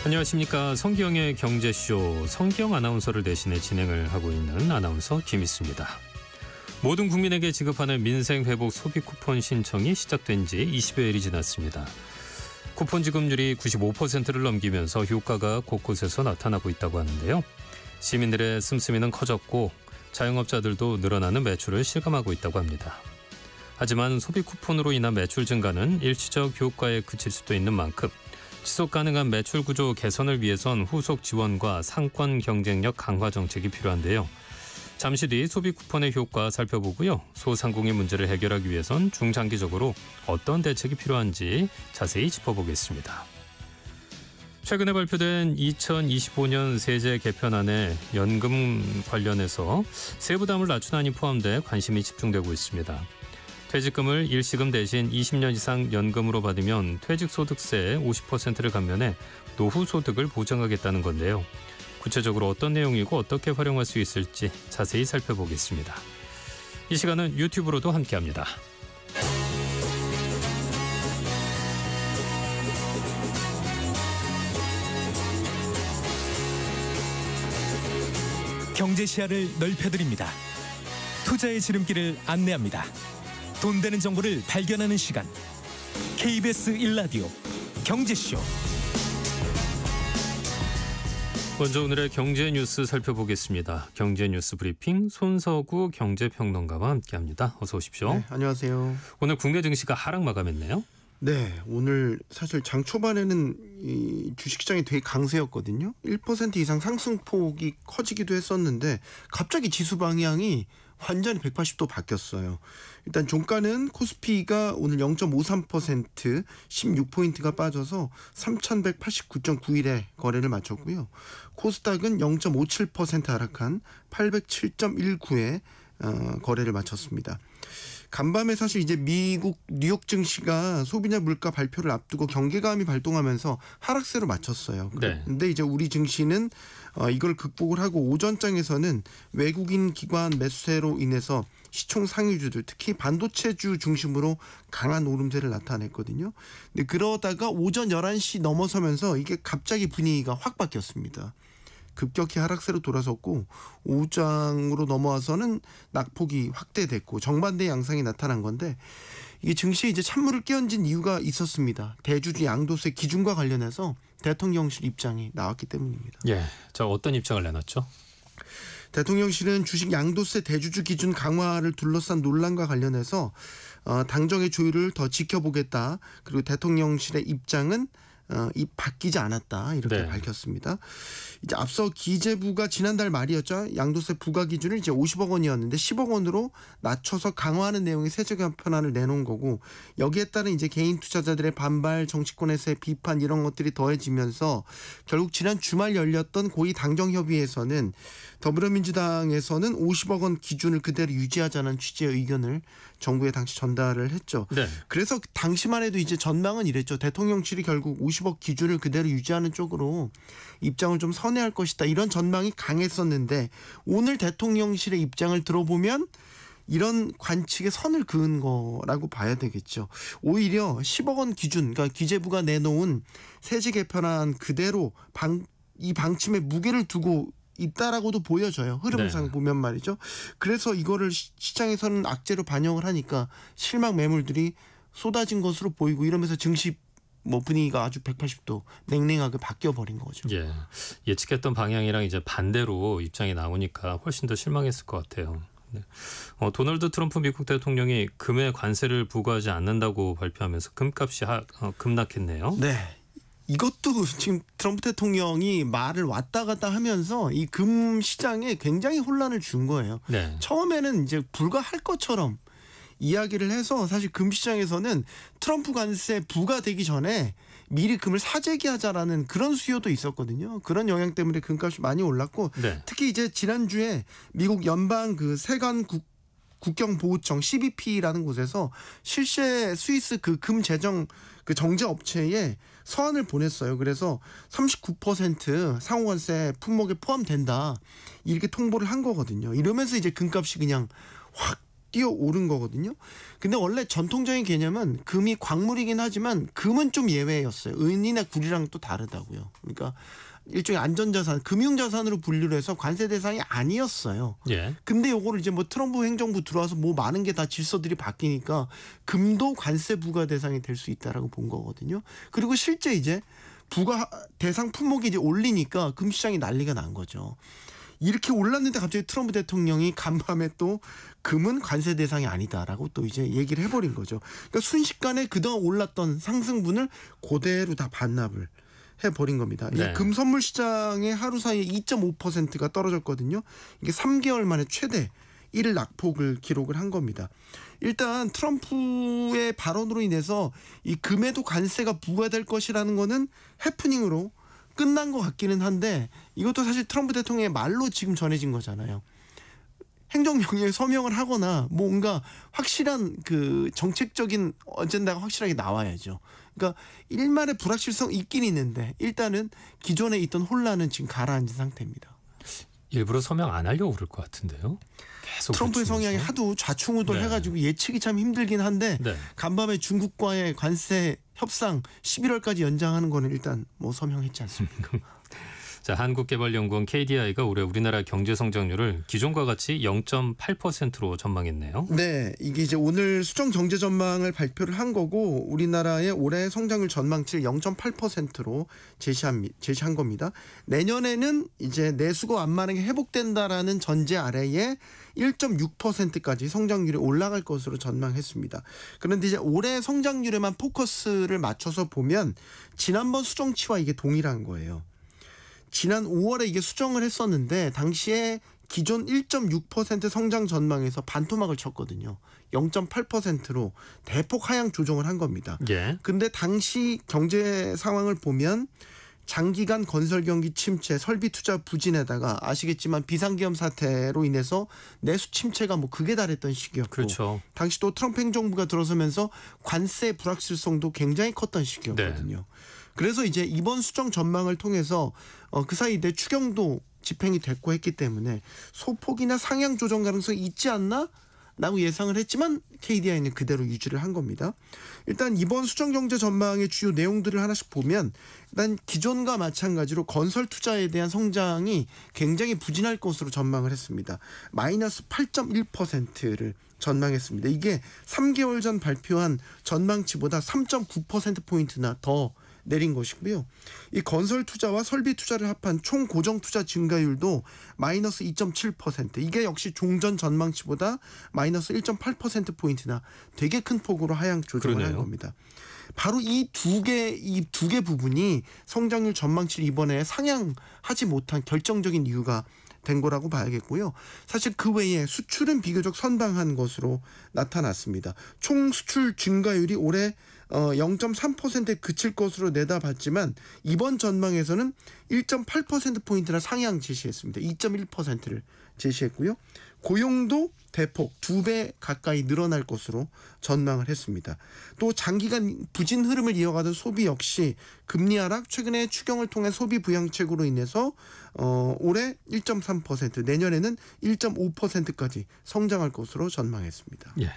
안녕하십니까. 성기영의 경제쇼, 성기영 아나운서를 대신해 진행을 하고 있는 아나운서 김희수입니다. 모든 국민에게 지급하는 민생회복 소비 쿠폰 신청이 시작된 지 20여일이 지났습니다. 쿠폰 지급률이 95%를 넘기면서 효과가 곳곳에서 나타나고 있다고 하는데요. 시민들의 씀씀이는 커졌고 자영업자들도 늘어나는 매출을 실감하고 있다고 합니다. 하지만 소비 쿠폰으로 인한 매출 증가는 일시적 효과에 그칠 수도 있는 만큼 지속 가능한 매출 구조 개선을 위해선 후속 지원과 상권 경쟁력 강화 정책이 필요한데요. 잠시 뒤 소비 쿠폰의 효과 살펴보고요. 소상공인 문제를 해결하기 위해선 중장기적으로 어떤 대책이 필요한지 자세히 짚어보겠습니다. 최근에 발표된 2025년 세제 개편안에 연금 관련해서 세부담을 낮추는 이 포함돼 관심이 집중되고 있습니다. 퇴직금을 일시금 대신 20년 이상 연금으로 받으면 퇴직소득세의 50%를 감면해 노후소득을 보장하겠다는 건데요. 구체적으로 어떤 내용이고 어떻게 활용할 수 있을지 자세히 살펴보겠습니다. 이 시간은 유튜브로도 함께합니다. 경제 시야를 넓혀드립니다. 투자의 지름길을 안내합니다. 돈 되는 정보를 발견하는 시간. KBS 1라디오 경제쇼. 먼저 오늘의 경제 뉴스 살펴보겠습니다. 경제 뉴스 브리핑 손석우 경제평론가와 함께합니다. 어서 오십시오. 네, 안녕하세요. 오늘 국내 증시가 하락 마감했네요. 네, 오늘 사실 장 초반에는 이 주식시장이 되게 강세였거든요. 1% 이상 상승폭이 커지기도 했었는데 갑자기 지수 방향이 완전히 180도 바뀌었어요. 일단 종가는 코스피가 오늘 0.53% 16포인트가 빠져서 3,189.91에 거래를 마쳤고요. 코스닥은 0.57% 하락한 807.19에 거래를 마쳤습니다. 간밤에 사실 이제 미국 뉴욕 증시가 소비자 물가 발표를 앞두고 경계감이 발동하면서 하락세로 마쳤어요. 그런데 네. 이제 우리 증시는 이걸 극복을 하고 오전장에서는 외국인 기관 매수세로 인해서 시총 상위주들 특히 반도체주 중심으로 강한 오름세를 나타냈거든요. 근데 그러다가 오전 11시 넘어서면서 이게 갑자기 분위기가 확 바뀌었습니다. 급격히 하락세로 돌아섰고 오후장으로 넘어와서는 낙폭이 확대됐고 정반대 양상이 나타난 건데 이게 증시에 이제 찬물을 끼얹은 이유가 있었습니다. 대주주 양도세 기준과 관련해서 대통령실 입장이 나왔기 때문입니다. 예, 자 어떤 입장을 내놨죠? 대통령실은 주식 양도세 대주주 기준 강화를 둘러싼 논란과 관련해서 당정의 조율을 더 지켜보겠다. 그리고 대통령실의 입장은 바뀌지 않았다 이렇게 밝혔습니다. 이제 앞서 기재부가 지난달 말이었죠. 양도세 부과 기준을 이제 50억 원이었는데 10억 원으로 낮춰서 강화하는 내용의 세제 개편안을 내놓은 거고 여기에 따른 이제 개인 투자자들의 반발, 정치권에서의 비판 이런 것들이 더해지면서 결국 지난 주말 열렸던 고위 당정협의회에서는 더불어민주당에서는 50억 원 기준을 그대로 유지하자는 취지의 의견을 정부에 당시 전달을 했죠. 네. 그래서 당시만 해도 이제 전망은 이랬죠. 대통령실이 결국 50억 기준을 그대로 유지하는 쪽으로 입장을 좀 선회할 것이다. 이런 전망이 강했었는데 오늘 대통령실의 입장을 들어보면 이런 관측에 선을 그은 거라고 봐야 되겠죠. 오히려 10억 원 기준, 그러니까 기재부가 내놓은 세제 개편안 그대로 이 방침에 무게를 두고 있다라고도 보여져요. 흐름상 보면 말이죠. 그래서 이거를 시장에서는 악재로 반영을 하니까 실망 매물들이 쏟아진 것으로 보이고 이러면서 증시 분위기가 아주 180도 냉랭하게 바뀌어버린 거죠. 예, 예측했던 방향이랑 이제 반대로 입장이 나오니까 훨씬 더 실망했을 것 같아요. 네. 도널드 트럼프 미국 대통령이 금에 관세를 부과하지 않는다고 발표하면서 금값이 급락했네요. 네. 이것도 지금 트럼프 대통령이 말을 왔다 갔다 하면서 이 금 시장에 굉장히 혼란을 준 거예요. 네. 처음에는 이제 불가할 것처럼 이야기를 해서 사실 금 시장에서는 트럼프 관세 부과되기 전에 미리 금을 사재기하자라는 그런 수요도 있었거든요. 그런 영향 때문에 금값이 많이 올랐고 네. 특히 이제 지난주에 미국 연방 그 세관 국경보호청 CBP라는 곳에서 실제 스위스 그 금 제정 그 정제 업체에 서한을 보냈어요. 그래서 39% 상호관세 품목에 포함된다 이렇게 통보를 한 거거든요. 이러면서 이제 금값이 그냥 확 뛰어오른 거거든요. 근데 원래 전통적인 개념은 금이 광물이긴 하지만 금은 좀 예외였어요. 은이나 구리랑 또 다르다고요. 그러니까 일종의 안전자산, 금융자산으로 분류를 해서 관세 대상이 아니었어요. 예. 근데 요거를 이제 뭐 트럼프 행정부 들어와서 뭐 많은 게 다 질서들이 바뀌니까 금도 관세 부과 대상이 될 수 있다라고 본 거거든요. 그리고 실제 이제 부과 대상 품목이 이제 올리니까 금 시장이 난리가 난 거죠. 이렇게 올랐는데 갑자기 트럼프 대통령이 간밤에 또 금은 관세 대상이 아니다라고 또 이제 얘기를 해버린 거죠. 그러니까 순식간에 그동안 올랐던 상승분을 그대로 다 반납을 해버린 겁니다. 네. 금 선물 시장에 하루 사이에 2.5%가 떨어졌거든요. 이게 3개월 만에 최대 1일 낙폭을 기록을 한 겁니다. 일단 트럼프의 발언으로 인해서 이 금에도 관세가 부과될 것이라는 거는 해프닝으로 끝난 것 같기는 한데 이것도 사실 트럼프 대통령의 말로 지금 전해진 거잖아요. 행정명령에 서명을 하거나 뭔가 확실한 그 정책적인 어젠다가 확실하게 나와야죠. 그러니까 일말의 불확실성 있긴 있는데 일단은 기존에 있던 혼란은 지금 가라앉은 상태입니다. 일부러 서명 안 하려고 그럴 것 같은데요. 계속 트럼프의 그치면서. 성향이 하도 좌충우돌 네. 해가지고 예측이 참 힘들긴 한데 네. 간밤에 중국과의 관세 협상 11월까지 연장하는 거는 일단 뭐 서명했지 않습니까? 자, 한국개발연구원 KDI가 올해 우리나라 경제 성장률을 기존과 같이 0.8%로 전망했네요. 네, 이게 이제 오늘 수정 경제 전망을 발표를 한 거고 우리나라의 올해 성장률 전망치를 0.8%로 제시한 겁니다. 내년에는 이제 내수가 완만하게 회복된다라는 전제 아래에 1.6%까지 성장률이 올라갈 것으로 전망했습니다. 그런데 이제 올해 성장률에만 포커스를 맞춰서 보면 지난번 수정치와 이게 동일한 거예요. 지난 5월에 이게 수정을 했었는데 당시에 기존 1.6% 성장 전망에서 반토막을 쳤거든요. 0.8%로 대폭 하향 조정을 한 겁니다. 예. 근데 당시 경제 상황을 보면 장기간 건설 경기 침체, 설비 투자 부진에다가 아시겠지만 비상계엄 사태로 인해서 내수 침체가 뭐 극에 달했던 시기였고 그렇죠. 당시 또 트럼프 행정부가 들어서면서 관세 불확실성도 굉장히 컸던 시기였거든요. 그래서 이제 이번 수정 전망을 통해서 그 사이 내 추경도 집행이 됐고 했기 때문에 소폭이나 상향 조정 가능성이 있지 않나? 라고 예상을 했지만 KDI는 그대로 유지를 한 겁니다. 일단 이번 수정 경제 전망의 주요 내용들을 하나씩 보면 일단 기존과 마찬가지로 건설 투자에 대한 성장이 굉장히 부진할 것으로 전망을 했습니다. 마이너스 8.1%를 전망했습니다. 이게 3개월 전 발표한 전망치보다 3.9%포인트나 더 내린 것이고요. 이 건설 투자와 설비 투자를 합한 총 고정 투자 증가율도 마이너스 2.7%. 이게 역시 종전 전망치보다 마이너스 1.8%포인트나 되게 큰 폭으로 하향 조정을 그러네요. 한 겁니다. 바로 이 두 개 부분이 성장률 전망치를 이번에 상향하지 못한 결정적인 이유가 된 거라고 봐야겠고요. 사실 그 외에 수출은 비교적 선방한 것으로 나타났습니다. 총 수출 증가율이 올해 0.3%에 그칠 것으로 내다봤지만 이번 전망에서는 1.8%포인트나 상향 제시했습니다. 2.1%를 제시했고요. 고용도 대폭 2배 가까이 늘어날 것으로 전망을 했습니다. 또 장기간 부진 흐름을 이어가던 소비 역시 금리 하락, 최근에 추경을 통해 소비 부양책으로 인해서 올해 1.3%, 내년에는 1.5%까지 성장할 것으로 전망했습니다. 예.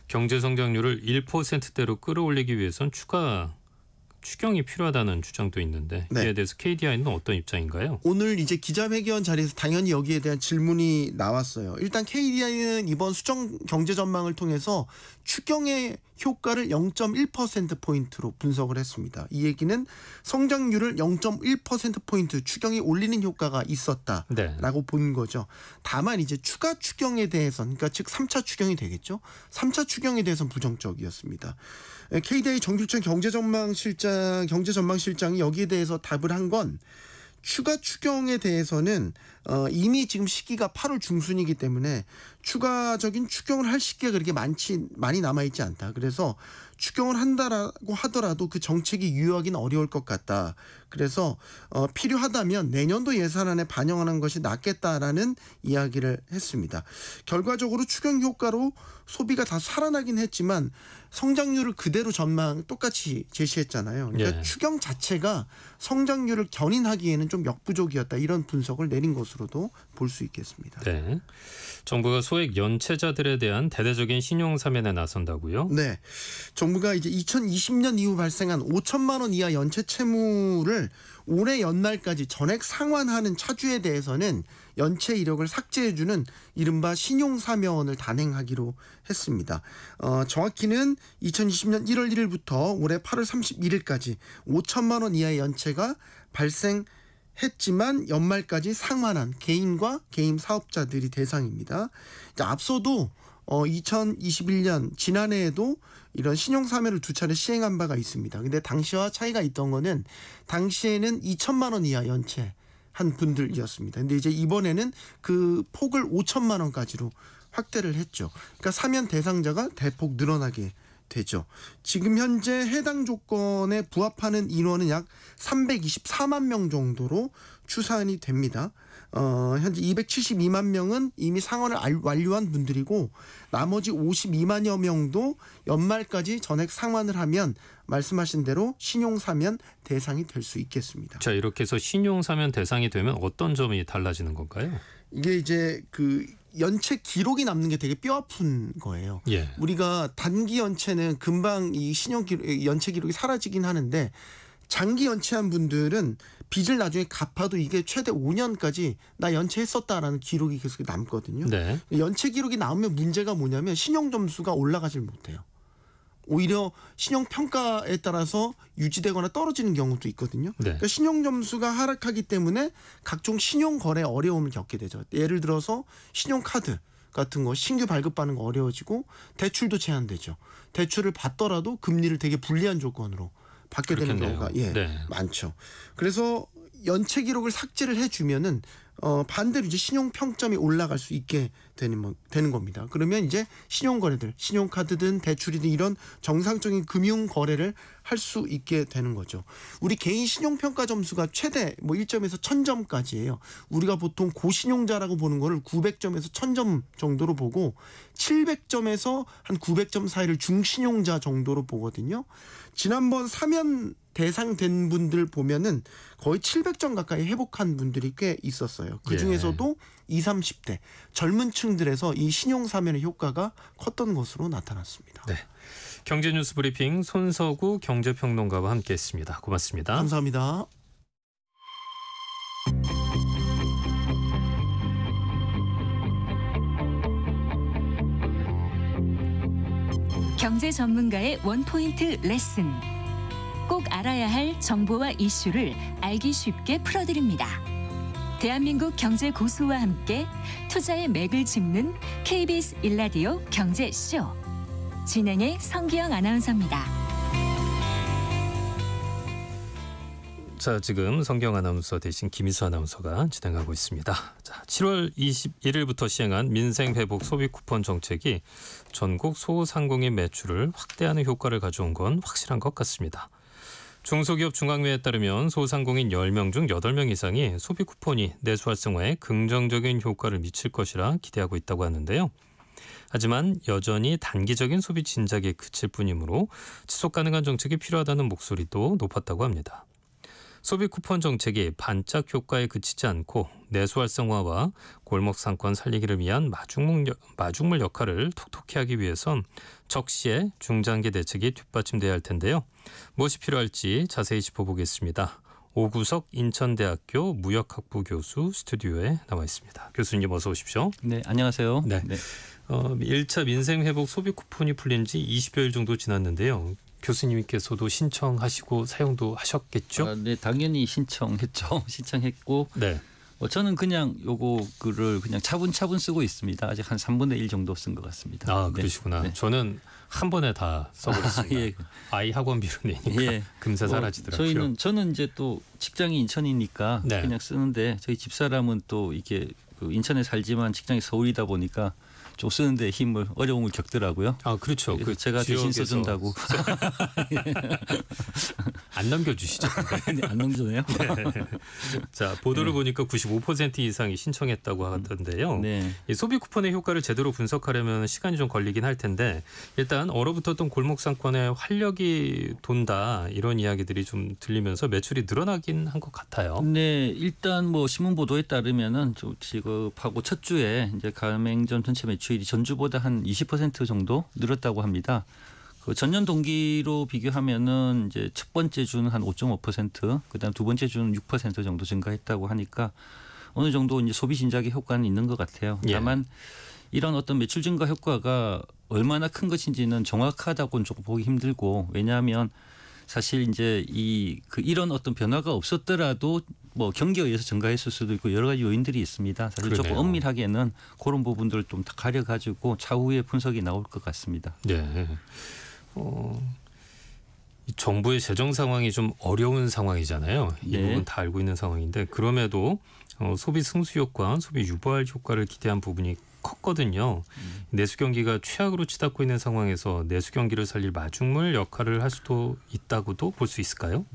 경제 성장률을 1%대로 끌어올리기 위해선 추가 추경이 필요하다는 주장도 있는데 네. 이에 대해서 KDI는 어떤 입장인가요? 오늘 이제 기자회견 자리에서 당연히 여기에 대한 질문이 나왔어요. 일단 KDI는 이번 수정 경제 전망을 통해서 추경의 효과를 0.1%포인트로 분석을 했습니다. 이 얘기는 성장률을 0.1%포인트 추경이 올리는 효과가 있었다라고 네. 본 거죠. 다만 이제 추가 추경에 대해서는 그러니까 즉 3차 추경이 되겠죠. 3차 추경에 대해서는 부정적이었습니다. KDI 정규천 경제전망실장이 여기에 대해서 답을 한 건 추가 추경에 대해서는 이미 지금 시기가 8월 중순이기 때문에 추가적인 추경을 할 시기가 그렇게 많이 남아있지 않다. 그래서 추경을 한다라고 하더라도 그 정책이 유효하기는 어려울 것 같다. 그래서 필요하다면 내년도 예산안에 반영하는 것이 낫겠다라는 이야기를 했습니다. 결과적으로 추경 효과로 소비가 다 살아나긴 했지만 성장률을 그대로 전망 똑같이 제시했잖아요. 그러니까 예. 추경 자체가 성장률을 견인하기에는 좀 역부족이었다. 이런 분석을 내린 것으로도 볼 수 있겠습니다. 네. 정부가 소액 연체자들에 대한 대대적인 신용 사면에 나선다고요? 네. 정부가 이제 2020년 이후 발생한 5천만 원 이하 연체 채무를 올해 연말까지 전액 상환하는 차주에 대해서는 연체 이력을 삭제해주는 이른바 신용사면을 단행하기로 했습니다. 정확히는 2020년 1월 1일부터 올해 8월 31일까지 5천만 원 이하의 연체가 발생했지만 연말까지 상환한 개인과 개인 사업자들이 대상입니다. 앞서도 2021년 지난해에도 이런 신용사면을 2차례 시행한 바가 있습니다. 근데 당시와 차이가 있던 거는 당시에는 2천만 원 이하 연체한 분들이었습니다. 근데 이제 이번에는 그 폭을 5천만 원까지로 확대를 했죠. 그러니까 사면 대상자가 대폭 늘어나게 되죠. 지금 현재 해당 조건에 부합하는 인원은 약 324만 명 정도로 추산이 됩니다. 현재 272만 명은 이미 상환을 완료한 분들이고 나머지 52만여 명도 연말까지 전액 상환을 하면 말씀하신 대로 신용사면 대상이 될 수 있겠습니다. 자, 이렇게 해서 신용사면 대상이 되면 어떤 점이 달라지는 건가요? 이게 이제 그 연체 기록이 남는 게 되게 뼈아픈 거예요. 예. 우리가 단기 연체는 금방 이 연체 기록이 사라지긴 하는데 장기 연체한 분들은 빚을 나중에 갚아도 이게 최대 5년까지 나 연체했었다라는 기록이 계속 남거든요. 네. 연체 기록이 나오면 문제가 뭐냐면 신용 점수가 올라가질 못해요. 오히려 신용 평가에 따라서 유지되거나 떨어지는 경우도 있거든요. 네. 그러니까 신용 점수가 하락하기 때문에 각종 신용 거래 어려움을 겪게 되죠. 예를 들어서 신용카드 같은 거 신규 발급받는 거 어려워지고 대출도 제한되죠. 대출을 받더라도 금리를 되게 불리한 조건으로 받게 되는 경우가 많죠. 그래서 연체 기록을 삭제를 해주면은 반대로 이제 신용 평점이 올라갈 수 있게 되는 겁니다. 그러면 이제 신용 거래들, 신용카드든 대출이든 이런 정상적인 금융 거래를 할 수 있게 되는 거죠. 우리 개인 신용 평가 점수가 최대 1점에서 1000점까지예요. 우리가 보통 고신용자라고 보는 거를 900점에서 1000점 정도로 보고 700점에서 한 900점 사이를 중신용자 정도로 보거든요. 지난번 사면 대상된 분들 보면은 거의 700점 가까이 회복한 분들이 꽤 있었어요. 그 중에서도 20, 30대 젊은 층들에서 이 신용사면의 효과가 컸던 것으로 나타났습니다. 네. 경제뉴스 브리핑 손서구 경제평론가와 함께했습니다. 고맙습니다. 감사합니다. 경제 전문가의 원포인트 레슨. 꼭 알아야 할 정보와 이슈를 알기 쉽게 풀어드립니다. 대한민국 경제 고수와 함께 투자의 맥을 짚는 KBS 1라디오 경제쇼. 진행의 성기영 아나운서입니다. 자, 지금 성경 아나운서 대신 김희수 아나운서가 진행하고 있습니다. 자, 7월 21일부터 시행한 민생회복 소비 쿠폰 정책이 전국 소상공인 매출을 확대하는 효과를 가져온 건 확실한 것 같습니다. 중소기업 중앙회에 따르면 소상공인 10명 중 8명 이상이 소비 쿠폰이 내수 활성화에 긍정적인 효과를 미칠 것이라 기대하고 있다고 하는데요. 하지만 여전히 단기적인 소비 진작에 그칠 뿐이므로 지속 가능한 정책이 필요하다는 목소리도 높았다고 합니다. 소비 쿠폰 정책이 반짝 효과에 그치지 않고 내수 활성화와 골목 상권 살리기를 위한 마중물 역할을 톡톡히 하기 위해선 적시에 중장기 대책이 뒷받침돼야 할 텐데요. 무엇이 필요할지 자세히 짚어보겠습니다. 오구석 인천대학교 무역학부 교수 스튜디오에 나와 있습니다. 교수님 어서 오십시오. 네, 안녕하세요. 네. 1차 민생회복 소비 쿠폰이 풀린 지 20여일 정도 지났는데요. 교수님께서도 신청하시고 사용도 하셨겠죠? 네, 당연히 신청했죠. 신청했고 네. 저는 그냥 요거를 그냥 차분차분 쓰고 있습니다. 아직 한 3분의 1 정도 쓴 것 같습니다. 아, 그러시구나. 네. 저는 한 번에 다 써버렸습니다. 예. 아이 학원비로 내니까 금세 사라지더라고요. 저는 이제 또 직장이 인천이니까 그냥 쓰는데 저희 집사람은 또 이게 인천에 살지만 직장이 서울이다 보니까 좀 쓰는데 어려움을 겪더라고요. 아 그렇죠. 그래서 제가 대신 써준다고. 안 넘겨주시죠. 안 넘겨주네요. 네. 자 보도를 보니까 95% 이상이 신청했다고 하던데요. 네. 이 소비 쿠폰의 효과를 제대로 분석하려면 시간이 좀 걸리긴 할 텐데 일단 얼어붙었던 골목 상권에 활력이 돈다 이런 이야기들이 좀 들리면서 매출이 늘어나긴 한 것 같아요. 네, 일단 뭐 신문 보도에 따르면은 좀 지급하고 첫 주에 이제 가맹점 전체 매출이 전주보다 한 20% 정도 늘었다고 합니다. 그 전년 동기로 비교하면은 이제 첫 번째 주는 한 5.5%, 그다음 두 번째 주는 6% 정도 증가했다고 하니까 어느 정도 이제 소비 진작의 효과는 있는 것 같아요. 다만 이런 어떤 매출 증가 효과가 얼마나 큰 것인지는 정확하다고는 조금 보기 힘들고 왜냐하면 사실 이제 이런 어떤 변화가 없었더라도 뭐 경기에 의해서 증가했을 수도 있고 여러 가지 요인들이 있습니다. 사실 그러네요. 조금 엄밀하게는 그런 부분들을 좀 가려가지고 차후에 분석이 나올 것 같습니다. 네. 이 정부의 재정 상황이 좀 어려운 상황이잖아요. 이 네. 부분 다 알고 있는 상황인데 그럼에도 소비 승수 효과, 소비 유발 효과를 기대한 부분이 컸거든요. 내수 경기가 최악으로 치닫고 있는 상황에서 내수 경기를 살릴 마중물 역할을 할 수도 있다고도 볼 수 있을까요?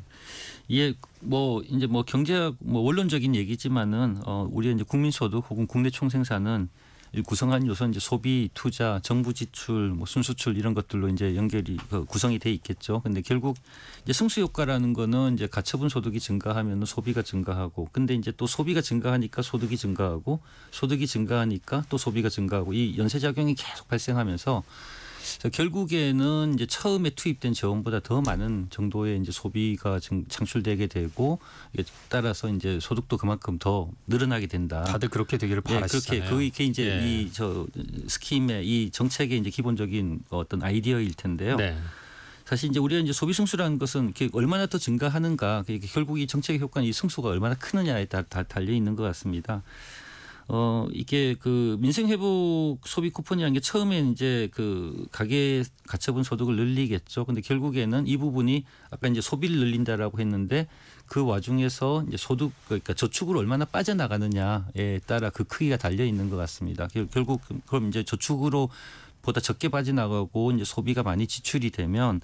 예, 뭐 이제 뭐 경제학 뭐 원론적인 얘기지만은 우리 이제 국민소득 혹은 국내 총생산은 구성한 요소는 이제 소비, 투자, 정부 지출, 뭐 순수출 이런 것들로 이제 연결이 구성이 돼 있겠죠. 근데 결국 이제 승수 효과라는 거는 이제 가처분 소득이 증가하면 소비가 증가하고, 근데 이제 또 소비가 증가하니까 소득이 증가하고, 소득이 증가하니까 또 소비가 증가하고 이 연쇄 작용이 계속 발생하면서 결국에는 이제 처음에 투입된 자원보다 더 많은 정도의 이제 소비가 창출되게 되고 따라서 이제 소득도 그만큼 더 늘어나게 된다. 다들 그렇게 되기를 바라시잖아요. 예, 그렇게 이제 이 스킴의 이 정책의 이제 기본적인 어떤 아이디어일 텐데요. 네. 사실 이제 우리가 이제 소비 승수라는 것은 얼마나 더 증가하는가, 결국 이 정책의 효과는 이 승수가 얼마나 크느냐에 다 달려 있는 것 같습니다. 이게 그 민생회복 소비 쿠폰이라는 게 처음에 이제 그 가계 가처분 소득을 늘리겠죠. 근데 결국에는 이 부분이 아까 이제 소비를 늘린다라고 했는데 그 와중에서 이제 소득, 그러니까 저축으로 얼마나 빠져나가느냐에 따라 그 크기가 달려 있는 것 같습니다. 결국 그럼 이제 저축으로 보다 적게 빠져나가고 이제 소비가 많이 지출이 되면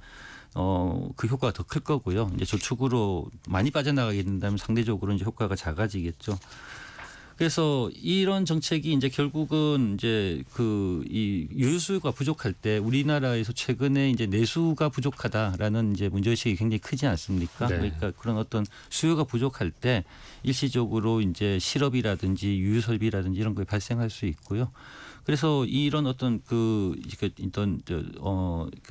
그 효과가 더 클 거고요. 이제 저축으로 많이 빠져나가게 된다면 상대적으로 이제 효과가 작아지겠죠. 그래서 이런 정책이 이제 결국은 이제 이 유효수요가 부족할 때 우리나라에서 최근에 이제 내수가 부족하다라는 이제 문제의식이 굉장히 크지 않습니까? 네. 그러니까 그런 어떤 수요가 부족할 때 일시적으로 이제 실업이라든지 유유설비라든지 이런 게 발생할 수 있고요. 그래서 이런 어떤 그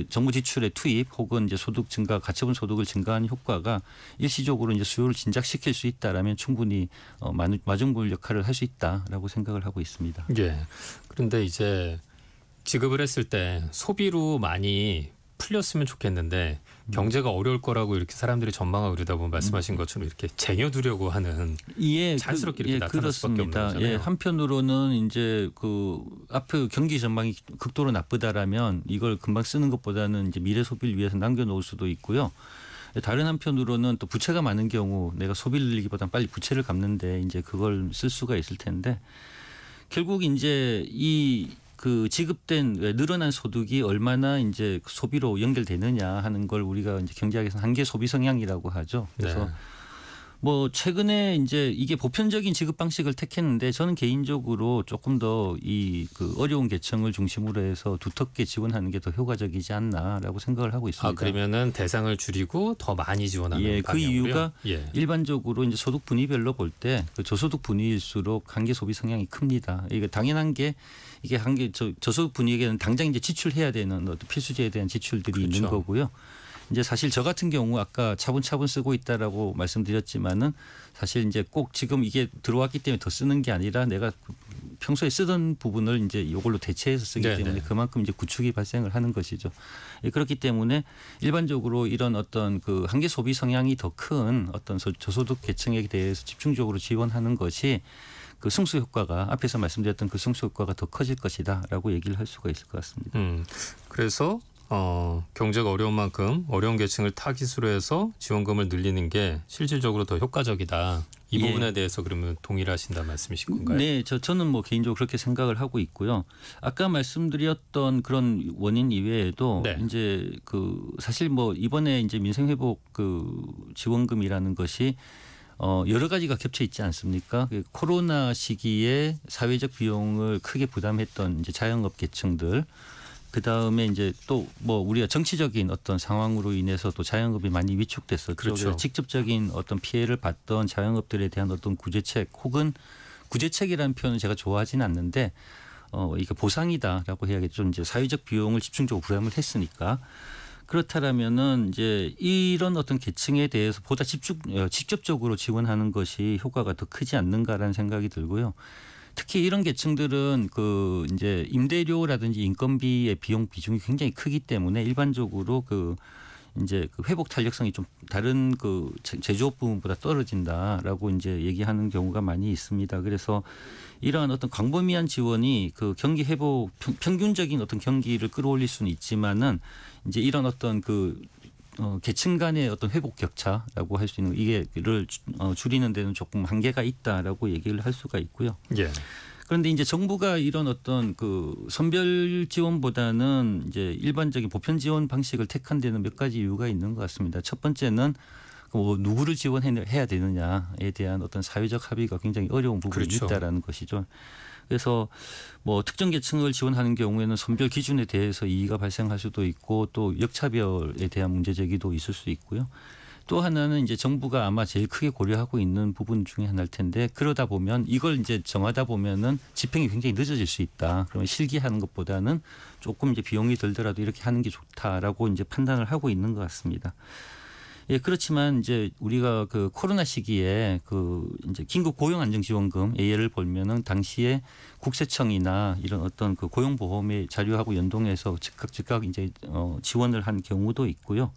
정부 지출의 투입 혹은 이제 소득 증가, 가처분 소득을 증가하는 효과가 일시적으로 이제 수요를 진작시킬 수 있다라면 충분히 마중물 역할을 할 수 있다라고 생각을 하고 있습니다. 예. 그런데 이제 지급을 했을 때 소비로 많이 풀렸으면 좋겠는데 경제가 어려울 거라고 이렇게 사람들이 전망하고 그러다 보면 말씀하신 것처럼 이렇게 쟁여두려고 하는 자연스럽게 이렇게 나타날 수밖에 없는 거잖아요. 예, 한편으로는 이제 그 앞에 경기 전망이 극도로 나쁘다라면 이걸 금방 쓰는 것보다는 이제 미래 소비를 위해서 남겨놓을 수도 있고요. 다른 한편으로는 또 부채가 많은 경우 내가 소비를 늘리기보다는 빨리 부채를 갚는데 이제 그걸 쓸 수가 있을 텐데 결국 이제 그 지급된 늘어난 소득이 얼마나 이제 소비로 연결되느냐 하는 걸 우리가 이제 경제학에서 한계 소비 성향이라고 하죠. 그래서 네. 뭐 최근에 이제 이게 보편적인 지급 방식을 택했는데 저는 개인적으로 조금 더 그 어려운 계층을 중심으로 해서 두텁게 지원하는 게 더 효과적이지 않나라고 생각을 하고 있습니다. 그러면은 대상을 줄이고 더 많이 지원하는 그 이유가 일반적으로 이제 소득 분위별로 볼 때 그 저소득 분위일수록 한계 소비 성향이 큽니다. 이게 당연한 게 이게 한계 저소득 분위에게는 당장 이제 지출해야 되는 어떤 필수재에 대한 지출들이 그렇죠. 있는 거고요. 이제 사실 저 같은 경우 아까 차분차분 쓰고 있다라고 말씀드렸지만은 사실 이제 꼭 지금 이게 들어왔기 때문에 더 쓰는 게 아니라 내가 평소에 쓰던 부분을 이제 이걸로 대체해서 쓰기 때문에 그만큼 이제 구축이 발생을 하는 것이죠. 그렇기 때문에 일반적으로 이런 어떤 그 한계 소비 성향이 더 큰 어떤 저소득 계층에 대해서 집중적으로 지원하는 것이 그 승수 효과가 앞에서 말씀드렸던 그 승수 효과가 더 커질 것이다라고 얘기를 할 수가 있을 것 같습니다. 그래서 경제가 어려운 만큼 어려운 계층을 타깃으로 해서 지원금을 늘리는 게 실질적으로 더 효과적이다. 이 부분에 대해서 그러면 동의를 하신다는 말씀이신 건가요? 네, 저는 뭐 개인적으로 그렇게 생각을 하고 있고요. 아까 말씀드렸던 그런 원인 이외에도 네. 이제 그 사실 뭐 이번에 이제 민생회복 그 지원금이라는 것이 여러 가지가 겹쳐 있지 않습니까? 그 코로나 시기에 사회적 비용을 크게 부담했던 이제 자영업 계층들, 그 다음에 이제 또 뭐 우리가 정치적인 어떤 상황으로 인해서도 자영업이 많이 위축됐었죠. 그렇죠. 직접적인 어떤 피해를 봤던 자영업들에 대한 어떤 구제책 혹은 구제책이라는 표현은 제가 좋아하지는 않는데 이게 보상이다라고 해야겠죠. 이제 사회적 비용을 집중적으로 부담을 했으니까. 그렇다라면은 이제 이런 어떤 계층에 대해서 보다 직접적으로 지원하는 것이 효과가 더 크지 않는가라는 생각이 들고요. 특히 이런 계층들은 그 이제 임대료라든지 인건비의 비용 비중이 굉장히 크기 때문에 일반적으로 그 이제 그 회복 탄력성이 좀 다른 그 제조업 부분보다 떨어진다라고 이제 얘기하는 경우가 많이 있습니다. 그래서 이러한 어떤 광범위한 지원이 그 경기 회복 평균적인 어떤 경기를 끌어올릴 수는 있지만은 이제 이런 어떤 그 계층 간의 어떤 회복 격차라고 할 수 있는 이게를 줄이는 데는 조금 한계가 있다라고 얘기를 할 수가 있고요. 예. 그런데 이제 정부가 이런 어떤 그 선별 지원보다는 이제 일반적인 보편 지원 방식을 택한 데는 몇 가지 이유가 있는 것 같습니다. 첫 번째는 뭐 누구를 지원해야 되느냐에 대한 어떤 사회적 합의가 굉장히 어려운 부분이 그렇죠. 있다라는 것이죠. 그래서 뭐 특정 계층을 지원하는 경우에는 선별 기준에 대해서 이의가 발생할 수도 있고 또 역차별에 대한 문제 제기도 있을 수 있고요. 또 하나는 이제 정부가 아마 제일 크게 고려하고 있는 부분 중에 하나일 텐데 그러다 보면 이걸 이제 정하다 보면은 집행이 굉장히 늦어질 수 있다. 그러면 실기하는 것보다는 조금 이제 비용이 들더라도 이렇게 하는 게 좋다라고 이제 판단을 하고 있는 것 같습니다. 예, 그렇지만 이제 우리가 그 코로나 시기에 그 이제 긴급 고용 안정 지원금 예를 보면은 당시에 국세청이나 이런 어떤 그 고용보험의 자료하고 연동해서 즉각 이제 지원을 한 경우도 있고요.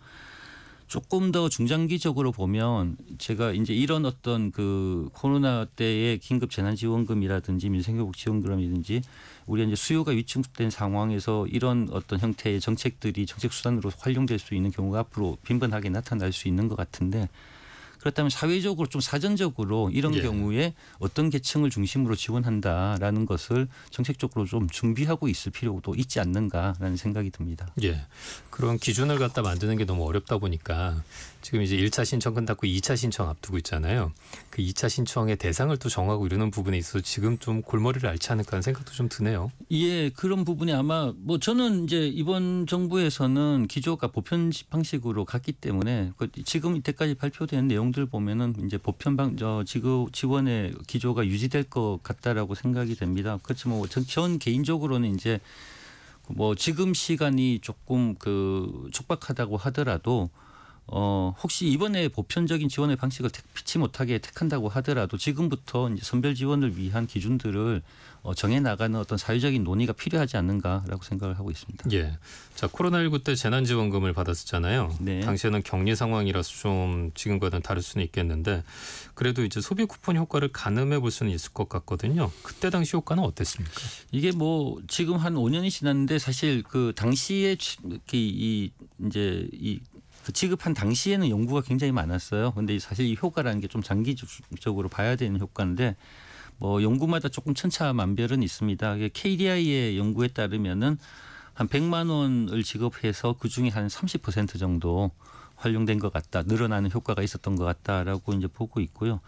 조금 더 중장기적으로 보면 제가 이제 이런 어떤 그 코로나 때의 긴급 재난지원금이라든지 민생회복지원금이라든지 우리가 이제 수요가 위축된 상황에서 이런 어떤 형태의 정책들이 정책 수단으로 활용될 수 있는 경우가 앞으로 빈번하게 나타날 수 있는 것 같은데 그렇다면 사회적으로 좀 사전적으로 이런 경우에 어떤 계층을 중심으로 지원한다라는 것을 정책적으로 좀 준비하고 있을 필요도 있지 않는가라는 생각이 듭니다. 예. 그런 기준을 갖다 만드는 게 너무 어렵다 보니까 지금 이제 1차 신청 끝났고 2차 신청 앞두고 있잖아요. 그 2차 신청의 대상을 또 정하고 이러는 부분에 있어서 지금 좀 골머리를 앓지 않을까 하는 생각도 좀 드네요. 예, 그런 부분이 아마 뭐 저는 이제 이번 정부에서는 기조가 보편 방식으로 갔기 때문에 지금 이때까지 발표된 내용들 보면은 이제 보편 지원의 기조가 유지될 것 같다라고 생각이 됩니다. 그렇지만 뭐 전 개인적으로는 이제 뭐 지금 시간이 조금 그 촉박하다고 하더라도 혹시 이번에 보편적인 지원의 방식을 피치 못하게 택한다고 하더라도 지금부터 이제 선별 지원을 위한 기준들을 정해 나가는 어떤 사회적인 논의가 필요하지 않는가라고 생각을 하고 있습니다. 예. 자, 코로나19 때 재난지원금을 받았었잖아요. 네. 당시에는 격리 상황이라서 좀 지금과는 다를 수는 있겠는데 그래도 이제 소비 쿠폰 효과를 가늠해 볼 수는 있을 것 같거든요. 그때 당시 효과는 어땠습니까? 이게 뭐 지금 한 5년이 지났는데 사실 그 당시에 그 지급한 당시에는 연구가 굉장히 많았어요. 그런데 사실 이 효과라는 게 좀 장기적으로 봐야 되는 효과인데 뭐 연구마다 조금 천차만별은 있습니다. KDI의 연구에 따르면은 한 100만 원을 지급해서 그 중에 한 30% 정도 활용된 것 같다, 늘어나는 효과가 있었던 것 같다라고 이제 보고 있고요.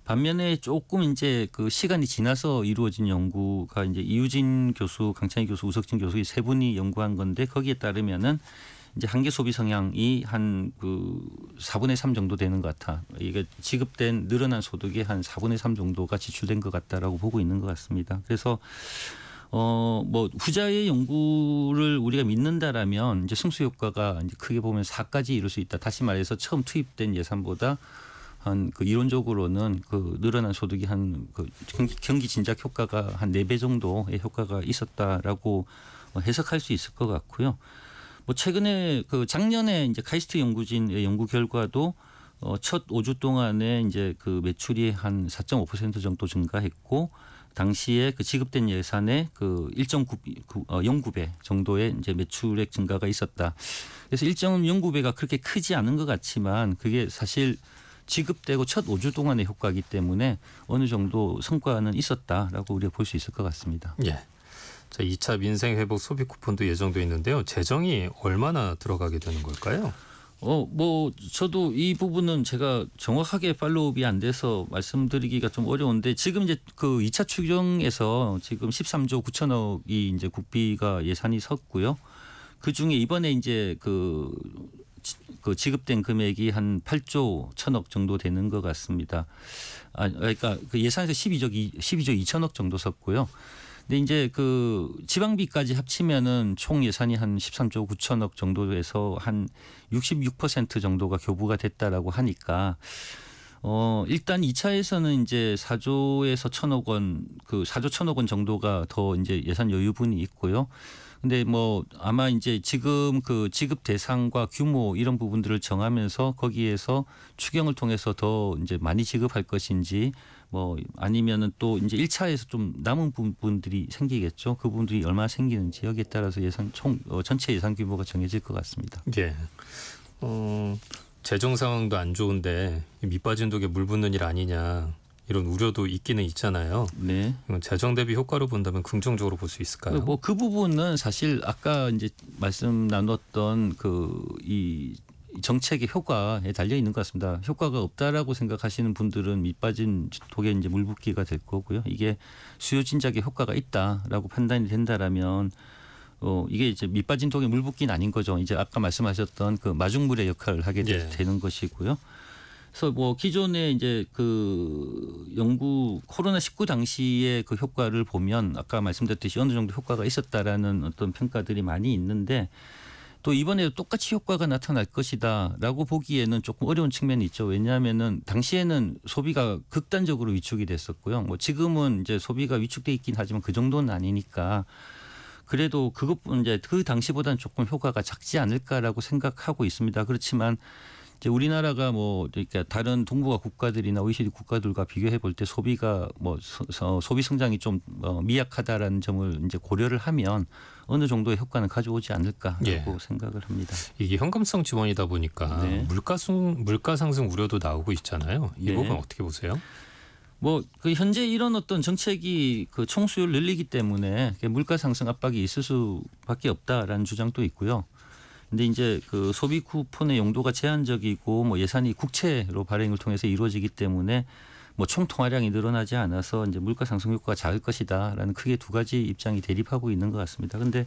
반면에 조금 이제 그 시간이 지나서 이루어진 연구가 이제 이유진 교수, 강찬희 교수, 우석진 교수 이 세 분이 연구한 건데 거기에 따르면은 이제 한계 소비 성향이 한 그 4분의 3 정도 되는 것 같아. 이게 지급된 늘어난 소득의 한 4분의 3 정도가 지출된 것 같다라고 보고 있는 것 같습니다. 그래서 뭐 후자의 연구를 우리가 믿는다라면 이제 승수 효과가 이제 크게 보면 4까지 이룰 수 있다. 다시 말해서 처음 투입된 예산보다 한 그 이론적으로는 그 늘어난 소득이 한 그 경기 진작 효과가 한 4배 정도의 효과가 있었다라고 해석할 수 있을 것 같고요. 뭐 최근에 그 작년에 이제 카이스트 연구진의 연구 결과도 첫 5주 동안에 이제 그 매출이 한 4.5% 정도 증가했고 당시에 그 지급된 예산의 그 1.09배 정도의 이제 매출액 증가가 있었다. 그래서 1.09배가 그렇게 크지 않은 것 같지만 그게 사실 지급되고 첫 5주 동안의 효과이기 때문에 어느 정도 성과는 있었다라고 우리가 볼 수 있을 것 같습니다. 예. 자, 2차 민생회복 소비 쿠폰도 예정돼 있는데요. 재정이 얼마나 들어가게 되는 걸까요? 뭐 저도 이 부분은 제가 정확하게 팔로우업이 안 돼서 말씀드리기가 좀 어려운데 지금 이제 그 2차 추경에서 지금 13조 9천억이 이제 국비가 예산이 섰고요. 그 중에 이번에 이제 그 지급된 금액이 한 8조 1천억 정도 되는 것 같습니다. 그러니까 그 예산에서 12조 2천억 정도 섰고요. 근데 이제 그 지방비까지 합치면은 총 예산이 한 13조 9천억 정도에서 한 66% 정도가 교부가 됐다라고 하니까 일단 2차에서는 이제 4조에서 1천억 원, 그 4조 1천억 원 정도가 더 이제 예산 여유분이 있고요. 근데 뭐 아마 이제 지금 그 지급 대상과 규모 이런 부분들을 정하면서 거기에서 추경을 통해서 더 이제 많이 지급할 것인지 뭐 아니면은 또 이제 1차에서 좀 남은 부분들이 생기겠죠. 그 부분들이 얼마나 생기는지 여기에 따라서 예산 전체 예산 규모가 정해질 것 같습니다. 예. 재정 상황도 안 좋은데 밑빠진 독에 물 붓는 일 아니냐. 이런 우려도 있기는 있잖아요. 네. 재정 대비 효과로 본다면 긍정적으로 볼 수 있을까요? 뭐 그 부분은 사실 아까 이제 말씀 나눴던 이 정책의 효과에 달려 있는 것 같습니다. 효과가 없다라고 생각하시는 분들은 밑빠진 독에 이제 물 붓기가 될 거고요. 이게 수요 진작에 효과가 있다라고 판단이 된다라면 이게 이제 밑빠진 독에 물 붓기는 아닌 거죠. 이제 아까 말씀하셨던 그 마중물의 역할을 하게 되는 것이고요. 그래서 뭐 기존에 이제 그 코로나19 당시의 그 효과를 보면 아까 말씀드렸듯이 어느 정도 효과가 있었다라는 어떤 평가들이 많이 있는데 또 이번에도 똑같이 효과가 나타날 것이다라고 보기에는 조금 어려운 측면이 있죠. 왜냐하면은 당시에는 소비가 극단적으로 위축이 됐었고요. 뭐 지금은 이제 소비가 위축돼 있긴 하지만 그 정도는 아니니까 그래도 그것뿐 이제 그 당시보다는 조금 효과가 작지 않을까라고 생각하고 있습니다. 그렇지만 이제 우리나라가 뭐 그러니까 다른 동북아 국가들이나 OECD 국가들과 비교해 볼 때 소비가 뭐 소비 성장이 좀 미약하다라는 점을 이제 고려를 하면 어느 정도의 효과는 가져오지 않을까라고 생각을 합니다. 이게 현금성 지원이다 보니까 물가 상승 우려도 나오고 있잖아요. 이 부분 어떻게 보세요? 뭐 그 현재 이런 어떤 정책이 그 총수요를 늘리기 때문에 물가 상승 압박이 있을 수밖에 없다라는 주장도 있고요. 근데 이제 그 소비 쿠폰의 용도가 제한적이고 뭐 예산이 국채로 발행을 통해서 이루어지기 때문에 뭐 총 통화량이 늘어나지 않아서 이제 물가 상승 효과가 작을 것이다라는 크게 두 가지 입장이 대립하고 있는 것 같습니다. 근데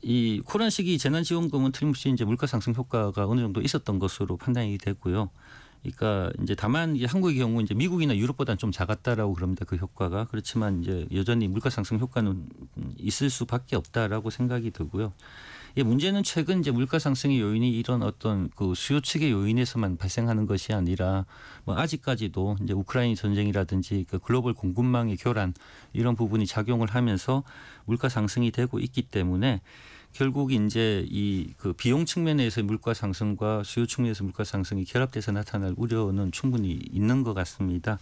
이 코로나 시기 재난지원금은 틀림없이 이제 물가 상승 효과가 어느 정도 있었던 것으로 판단이 되고요. 그러니까 이제 다만 이제 한국의 경우 이제 미국이나 유럽보다는 좀 작았다라고 그럽니다. 그 효과가. 그렇지만 이제 여전히 물가 상승 효과는 있을 수밖에 없다라고 생각이 들고요. 문제는 최근 이제 물가 상승의 요인이 이런 어떤 그 수요 측의 요인에서만 발생하는 것이 아니라 뭐 아직까지도 이제 우크라이나 전쟁이라든지 그 글로벌 공급망의 교란 이런 부분이 작용을 하면서 물가 상승이 되고 있기 때문에 결국 이제 이 그 비용 측면에서의 물가 상승과 수요 측면에서 물가 상승이 결합돼서 나타날 우려는 충분히 있는 것 같습니다.